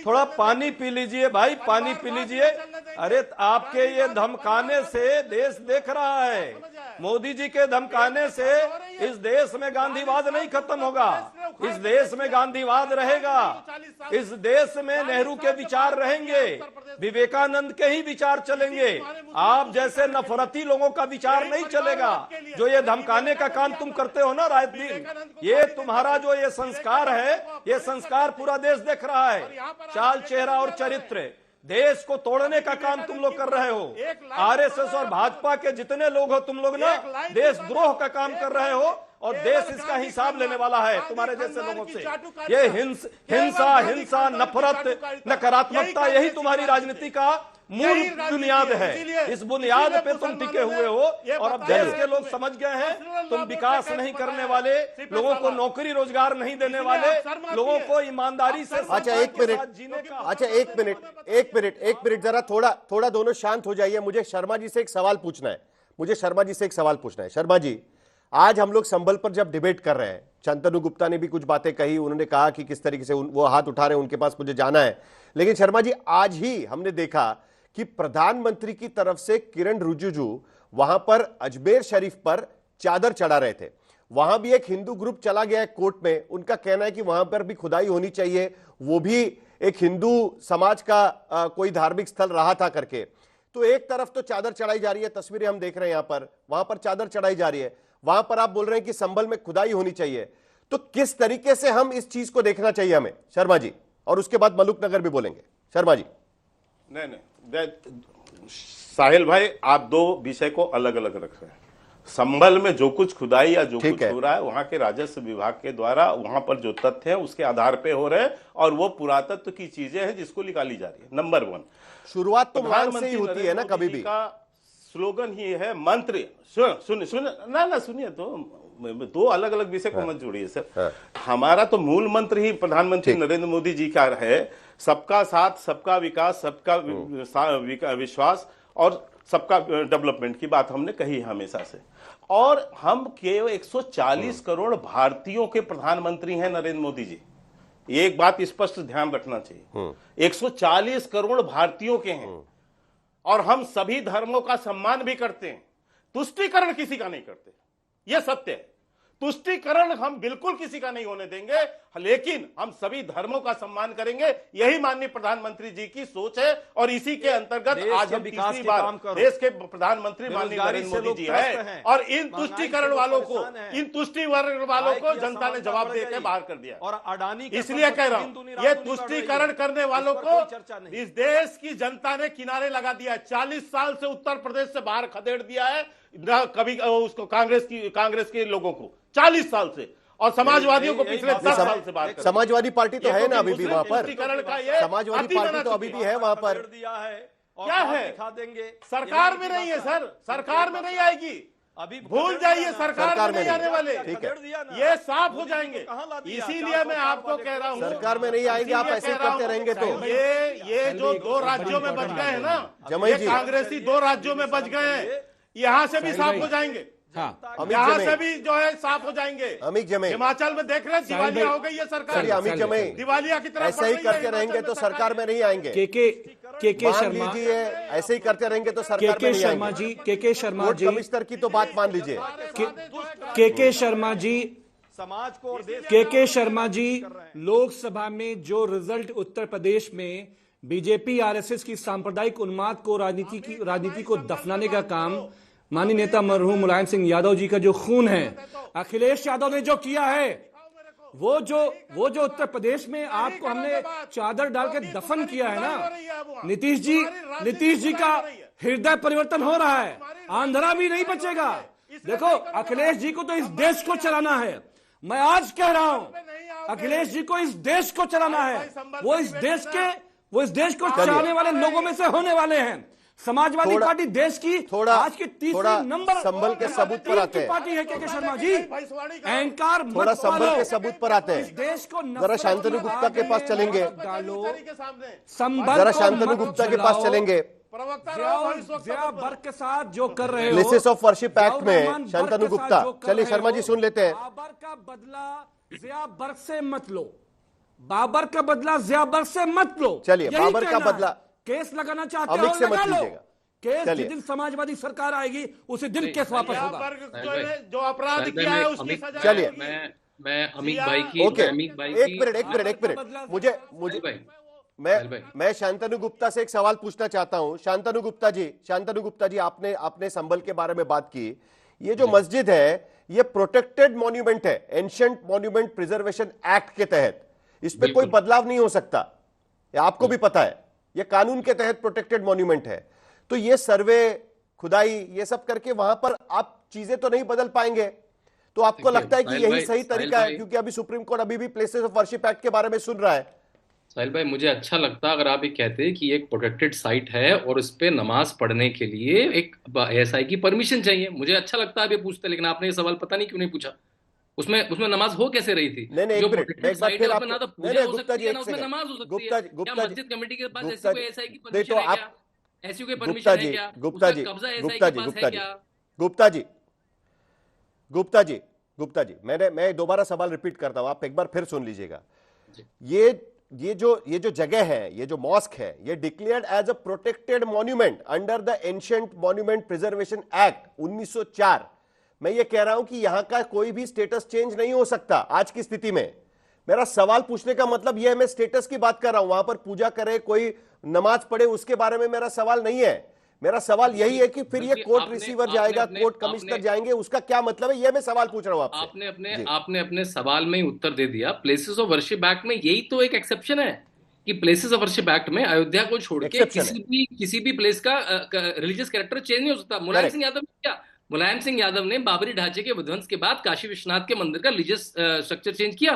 थोड़ा पानी पी लीजिए भाई, पानी पी लीजिए। अरे आपके ये धमकाने से देश देख रहा है, मोदी जी के धमकाने से इस देश में गांधीवाद नहीं खत्म होगा, इस देश में गांधीवाद रहेगा, इस देश में नेहरू के विचार रहेंगे, विवेकानंद के ही विचार चलेंगे। आप जैसे नफरती लोगों का विचार नहीं चलेगा। जो ये धमकाने का काम तुम करते हो ना रात दिन, ये तुम्हारा जो ये संस्कार है, ये संस्कार पूरा देश देख रहा है। चाल चेहरा और चरित्र, देश को तोड़ने का काम तुम लोग कर रहे हो। RSS और भाजपा के जितने लोग हो तुम लोग ना देशद्रोह का काम कर रहे हो और देश इसका हिसाब लेने वाला है तुम्हारे जैसे लोगों से। ये हिंसा, नफरत, नकारात्मकता, यही तुम्हारी राजनीति का मूल बुनियाद है। इस बुनियाद पे तुम टिके हुए हो और अब देश के लोग समझ गए हैं तुम विकास नहीं करने वाले, लोगों को नौकरी रोजगार नहीं देने वाले, लोगों को ईमानदारी से एक मिनट जरा थोड़ा दोनों शांत हो जाइए। मुझे शर्मा जी से एक सवाल पूछना है। शर्मा जी, आज हम लोग संभल पर जब डिबेट कर रहे हैं, शांतनु गुप्ता ने भी कुछ बातें कही, उन्होंने कहा कि किस तरीके से वो हाथ उठा रहे हैं, उनके पास मुझे जाना है। लेकिन शर्मा जी, आज ही हमने देखा कि प्रधानमंत्री की तरफ से किरण रिजिजू वहां पर अजमेर शरीफ पर चादर चढ़ा रहे थे। वहां भी एक हिंदू ग्रुप चला गया है कोर्ट में, उनका कहना है कि वहां पर भी खुदाई होनी चाहिए, वो भी एक हिंदू समाज का कोई धार्मिक स्थल रहा था करके। तो एक तरफ तो चादर चढ़ाई जा रही है, तस्वीरें हम देख रहे हैं यहां पर, वहां पर चादर चढ़ाई जा रही है, वहां पर आप बोल रहे हैं कि संभल में खुदाई होनी चाहिए। तो किस तरीके से हम इस चीज को देखना चाहिए हमें, शर्मा जी, और उसके बाद मलुक नगर भी बोलेंगे। शर्मा जी। नहीं, साहिल भाई, आप दो विषय को अलग अलग रख रहे हैं। संभल में जो कुछ खुदाई या जो कुछ हो रहा है वहां के राजस्व विभाग के द्वारा वहां पर जो तथ्य हैं उसके आधार पे हो रहे हैं, और वो पुरातत्व की चीजें हैं जिसको निकाली जा रही है। नंबर 1, शुरुआत तो मांग से ही होती है ना, कभी भी का स्लोगन ही है मंत्र। सुनिए तो दो अलग अलग विषय को मत जोड़िए सर। हमारा तो मूल मंत्र ही प्रधानमंत्री नरेंद्र मोदी जी का है, सबका साथ, सबका विकास, सबका विश्वास और सबका डेवलपमेंट की बात हमने कही हमेशा से। और हम केवल 140 करोड़ भारतीयों के प्रधानमंत्री हैं नरेंद्र मोदी जी, एक बात स्पष्ट ध्यान रखना चाहिए। 140 करोड़ भारतीयों के हैं, और हम सभी धर्मों का सम्मान भी करते हैं, तुष्टीकरण किसी का नहीं करते, यह सत्य है। तुष्टीकरण हम बिल्कुल किसी का नहीं होने देंगे, लेकिन हम सभी धर्मों का सम्मान करेंगे, यही माननीय प्रधानमंत्री जी की सोच है। और इसी के अंतर्गत आज हम तीसरी बार देश के प्रधानमंत्री माननीय नरेंद्र मोदी जी हैं, और इन तुष्टीकरण वालों को, इन तुष्टीकरण वालों को जनता ने जवाब देकर बाहर कर दिया। और अडानी, इसलिए कह रहा हूं, ये तुष्टीकरण करने वालों को इस देश की जनता ने किनारे लगा दिया। 40 साल से उत्तर प्रदेश से बाहर खदेड़ दिया है, कभी उसको कांग्रेस के लोगों को 40 साल से, और समाजवादियों को पिछले 10 साल से बात। समाजवादी पार्टी तो है ना अभी भी वहां पर, समाजवादी पार्टी तो अभी भी है वहां पर। क्या है, सरकार में नहीं है सर, सरकार में नहीं आएगी, अभी भूल जाइए, सरकार में नहीं आने वाले, ठीक है, ये साफ हो जाएंगे। इसीलिए मैं आपको कह रहा हूँ, सरकार में नहीं आएंगे, आप ऐसे करते रहेंगे तो ये जो 2 राज्यों में बच गए हैं ना, ये कांग्रेसी 2 राज्यों में बच गए हैं, यहां से भी साफ हो जाएंगे। यहाँ से भी जो है साफ हो जाएंगे। अमित जमे, हिमाचल में देख रहे दिवालिया हो गई है सरकार। अमित जमे, दिवालिया की तरफ ऐसे ही करते रहेंगे तो सरकार में नहीं आएंगे। के शर्मा जी, ऐसे ही करते रहेंगे तो सरकार में नहीं आएंगे। के शर्मा जी, कमिश्नर की तो बात मान लीजिए। के शर्मा जी, समाज को, के शर्मा जी, लोकसभा में जो रिजल्ट उत्तर प्रदेश में बीजेपी आरएसएस की सांप्रदायिक उन्माद को, राजनीति को दफनाने का काम माननीय नेता मरहूम मुलायम सिंह यादव जी का जो खून है, अखिलेश यादव ने जो किया है, वो जो उत्तर प्रदेश में आपको हमने चादर डाल के दफन किया है ना, नीतीश जी का हृदय परिवर्तन हो रहा है, आंध्रा भी नहीं बचेगा। देखो, अखिलेश जी को तो इस देश को चलाना है। मैं आज कह रहा हूं, अखिलेश जी को इस देश को चलाना है। वो इस देश को चलाने वाले लोगों में से होने वाले हैं। समाजवादी पार्टी देश की आज की तीसरी नंबर संभल के सबूत पर आते हैं पार्टी है के शर्मा जी। अहंकार थोड़ा संभल के सबूत पर आते हैं। देश को जरा शांतनु गुप्ता के पास चलेंगे, जरा शांतनु गुप्ता के पास चलेंगे। वर्ग के साथ जो कर रहे हो, प्लेसेस ऑफ वर्शिप एक्ट में शांतनु गुप्ता, चलिए शर्मा जी सुन लेते हैं। बाबर का बदला जिया बर्ग से मत लो, बाबर का बदला जिया बर्ग से मत लो। चलिए, बाबर का बदला केस लगाना चाहते हो, लगा लो केस। जिस दिन समाजवादी सरकार आएगी उसी दिन केस वापस होगा। जो अपराध किया है उसकी सजा। चलिए, मैं अमित भाई की, एक मिनट, मुझे मैं शांतनु गुप्ता से एक सवाल पूछना चाहता हूं। शांतनु गुप्ता जी, आपने संभल के बारे में बात की। ये जो मस्जिद है, ये प्रोटेक्टेड मॉन्यूमेंट है, एंशिएंट मॉन्यूमेंट प्रिजर्वेशन एक्ट के तहत। इस पे कोई बदलाव नहीं हो सकता, आपको भी पता है। ये कानून के तहत प्रोटेक्टेड मॉन्यूमेंट है। तो ये सर्वे, खुदाई, ये सब करके वहां पर आप चीजें तो नहीं बदल पाएंगे। तो आपको लगता है कि यही सही तरीका है? क्योंकि अभी सुप्रीम कोर्ट अभी भी प्लेसेस ऑफ वर्शिप एक्ट के बारे में सुन रहा है। साहिल भाई, मुझे अच्छा लगता अगर आप ये कहते कि एक प्रोटेक्टेड साइट है और उस पे नमाज पढ़ने के लिए एक एएसआई की परमिशन चाहिए, मुझे अच्छा लगता आप ये पूछते। लेकिन आपने ये सवाल पता नहीं क्यों नहीं पूछा। उसमें नमाज हो कैसे रही थी? नहीं, जो प्रोटेक्टेड साइट है उसमें ना तो पूजा हो सकती है, ना उसमें गुप्ता नमाज हो सकती है। क्या मस्जिद कमेटी के पास ऐसी कोई एएसआई की देखो परमिशन है क्या? ऐसी कोई परमिशन है क्या? गुप्ता जी, मैं दोबारा सवाल रिपीट करता हूं, आप एक बार फिर सुन लीजिएगा। ये जो जगह है, ये जो मॉस्क है, ये declared as a protected monument under the ancient monument preservation act 1904। मैं ये कह रहा हूं कि यहां का कोई भी स्टेटस चेंज नहीं हो सकता आज की स्थिति में। मेरा सवाल पूछने का मतलब यह है, मैं स्टेटस की बात कर रहा हूं, वहां पर पूजा करे, कोई नमाज पढ़े, उसके बारे में मेरा सवाल नहीं है। मेरा सवाल यही है कि फिर ये कोर्ट रिसीवर जाएगा, कोर्ट कमिश्नर जाएंगे, उसका क्या मतलब है, ये मैं सवाल पूछ रहा हूं आपसे। आपने अपने सवाल में ही उत्तर दे दिया। प्लेसेस ऑफ वर्शिप एक्ट में यही तो एक एक्सेप्शन है कि प्लेसेस ऑफ वर्शिप एक्ट में अयोध्या को छोड़ के किसी भी प्लेस का रिलीजियस कैरेक्टर चेंज नहीं हो सकता। मुलायम सिंह यादव ने बाबरी ढांचे के विध्वंस के बाद काशी विश्वनाथ के मंदिर का रिलीजियस स्ट्रक्चर चेंज किया,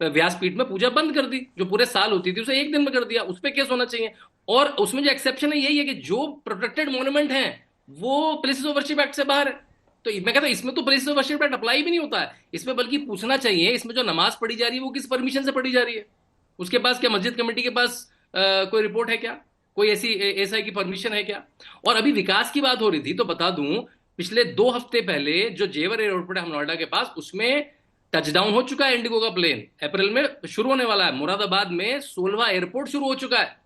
व्यासपीठ में पूजा बंद कर दी, जो पूरे साल होती थी उसे एक दिन में कर दिया। उस पर केस होना चाहिए। और उसमें जो एक्सेप्शन है यही है कि जो प्रोटेक्टेड मॉन्यूमेंट हैं वो प्लेसेस ऑफ वर्शिप एक्ट से बाहर है। तो मैं कहता हूं इसमें तो places of worship act apply भी नहीं होता है। इसमें बल्कि पूछना चाहिए इसमें जो नमाज पढ़ी जा रही है वो किस परमिशन से पढ़ी जा रही है, उसके पास क्या मस्जिद कमेटी के पास कोई रिपोर्ट है क्या, कोई ऐसी एसआई की परमिशन है क्या। और अभी विकास की बात हो रही थी तो बता दूं, पिछले 2 हफ्ते पहले जो जेवर एयरपोर्ट है हम नोएडा के पास, उसमें टचडाउन हो चुका है इंडिगो का प्लेन, अप्रैल में शुरू होने वाला है। मुरादाबाद में 16वां एयरपोर्ट शुरू हो चुका है।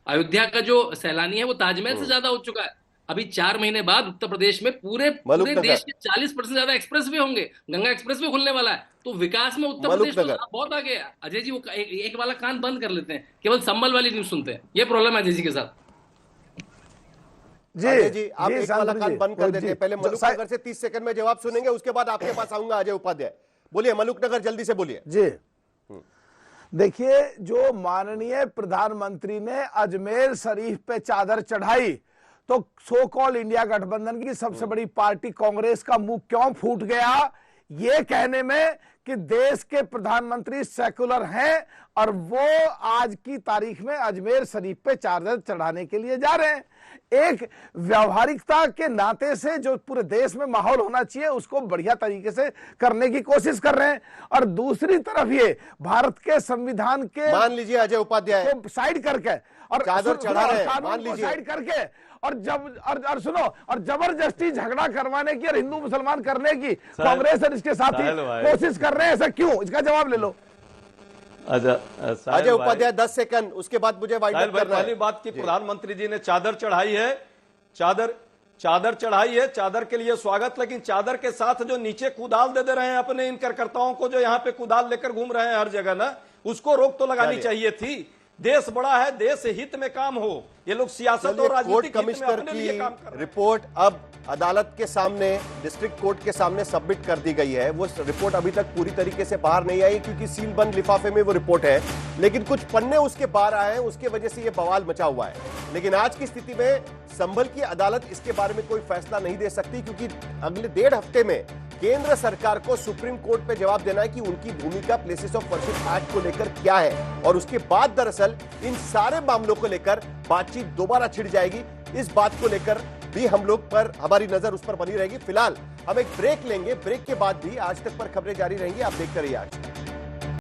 अयोध्या का जो सैलानी है वो ताजमहल से ज्यादा हो चुका है। अभी 4 महीने बाद उत्तर प्रदेश में पूरे देश के 40% ज्यादा एक्सप्रेसवे होंगे। गंगा एक्सप्रेसवे खुलने वाला है। तो विकास में उत्तर प्रदेश बहुत आगे है। अजय जी वो एक वाला कान बंद कर लेते हैं, केवल संबल वाली न्यूज सुनते हैं। ये प्रॉब्लम है अजय जी के साथ। जी आप एक वाला कान बंद कर देते हैं। पहले मलुकनगर से 30 सेकंड में जवाब सुनेंगे, उसके बाद आपके पास आऊंगा अजय उपाध्याय। बोलिए मलुकनगर, जल्दी से बोलिए। जी देखिए, जो माननीय प्रधानमंत्री ने अजमेर शरीफ पे चादर चढ़ाई तो सो कॉल इंडिया गठबंधन की सबसे बड़ी पार्टी कांग्रेस का मुंह क्यों फूट गया ये कहने में कि देश के प्रधानमंत्री सेकुलर हैं और वो आज की तारीख में अजमेर शरीफ पे चादर चढ़ाने के लिए जा रहे हैं। एक व्यावहारिकता के नाते से जो पूरे देश में माहौल होना चाहिए उसको बढ़िया तरीके से करने की कोशिश कर रहे हैं। और दूसरी तरफ ये भारत के संविधान के, मान लीजिए अजय उपाध्याय, को साइड करके और चादर चढ़ा रहे हैं, मान लीजिए साइड करके और सुनो और जबरदस्ती झगड़ा करवाने की और हिंदू मुसलमान करने की कांग्रेस और इसके साथी कोशिश कर रहे हैं। ऐसा क्यों, इसका जवाब ले लो। अजय उपाध्याय 10 सेकंड, उसके बाद मुझे वाइंड अप करना है। पहली बात की प्रधानमंत्री जी ने चादर चढ़ाई है, चादर चढ़ाई है, चादर के लिए स्वागत। लेकिन चादर के साथ जो नीचे कुदाल दे रहे हैं अपने इन कार्यकर्ताओं को, जो यहाँ पे कुदाल लेकर घूम रहे हैं हर जगह ना, उसको रोक तो लगानी चाहिए थी। देश बड़ा है, देश हित में काम हो। ये लोग सियासत और राजनीतिक कमिश्नर की रिपोर्ट अब अदालत के सामने, डिस्ट्रिक्ट कोर्ट के सामने सबमिट कर दी गई है। वो रिपोर्ट अभी तक पूरी तरीके से बाहर नहीं आई क्योंकि सील बंद लिफाफे में वो रिपोर्ट है, लेकिन कुछ पन्ने उसके बाहर आए हैं, उसके वजह से ये बवाल मचा हुआ है। लेकिन आज की स्थिति में संभल की अदालत इसके बारे में कोई फैसला नहीं दे सकती क्योंकि अगले 1.5 हफ्ते में केंद्र सरकार को सुप्रीम कोर्ट पे जवाब देना है कि उनकी भूमिका प्लेसेस ऑफ वर्शिप एक्ट को लेकर क्या है। और उसके बाद दरअसल इन सारे मामलों को लेकर बातचीत दोबारा छिड़ जाएगी। इस बात को लेकर भी हम लोग पर, हमारी नजर उस पर बनी रहेगी। फिलहाल हम एक ब्रेक लेंगे, ब्रेक के बाद भी आज तक पर खबरें जारी रहेंगी। आप देखते रहिए आज।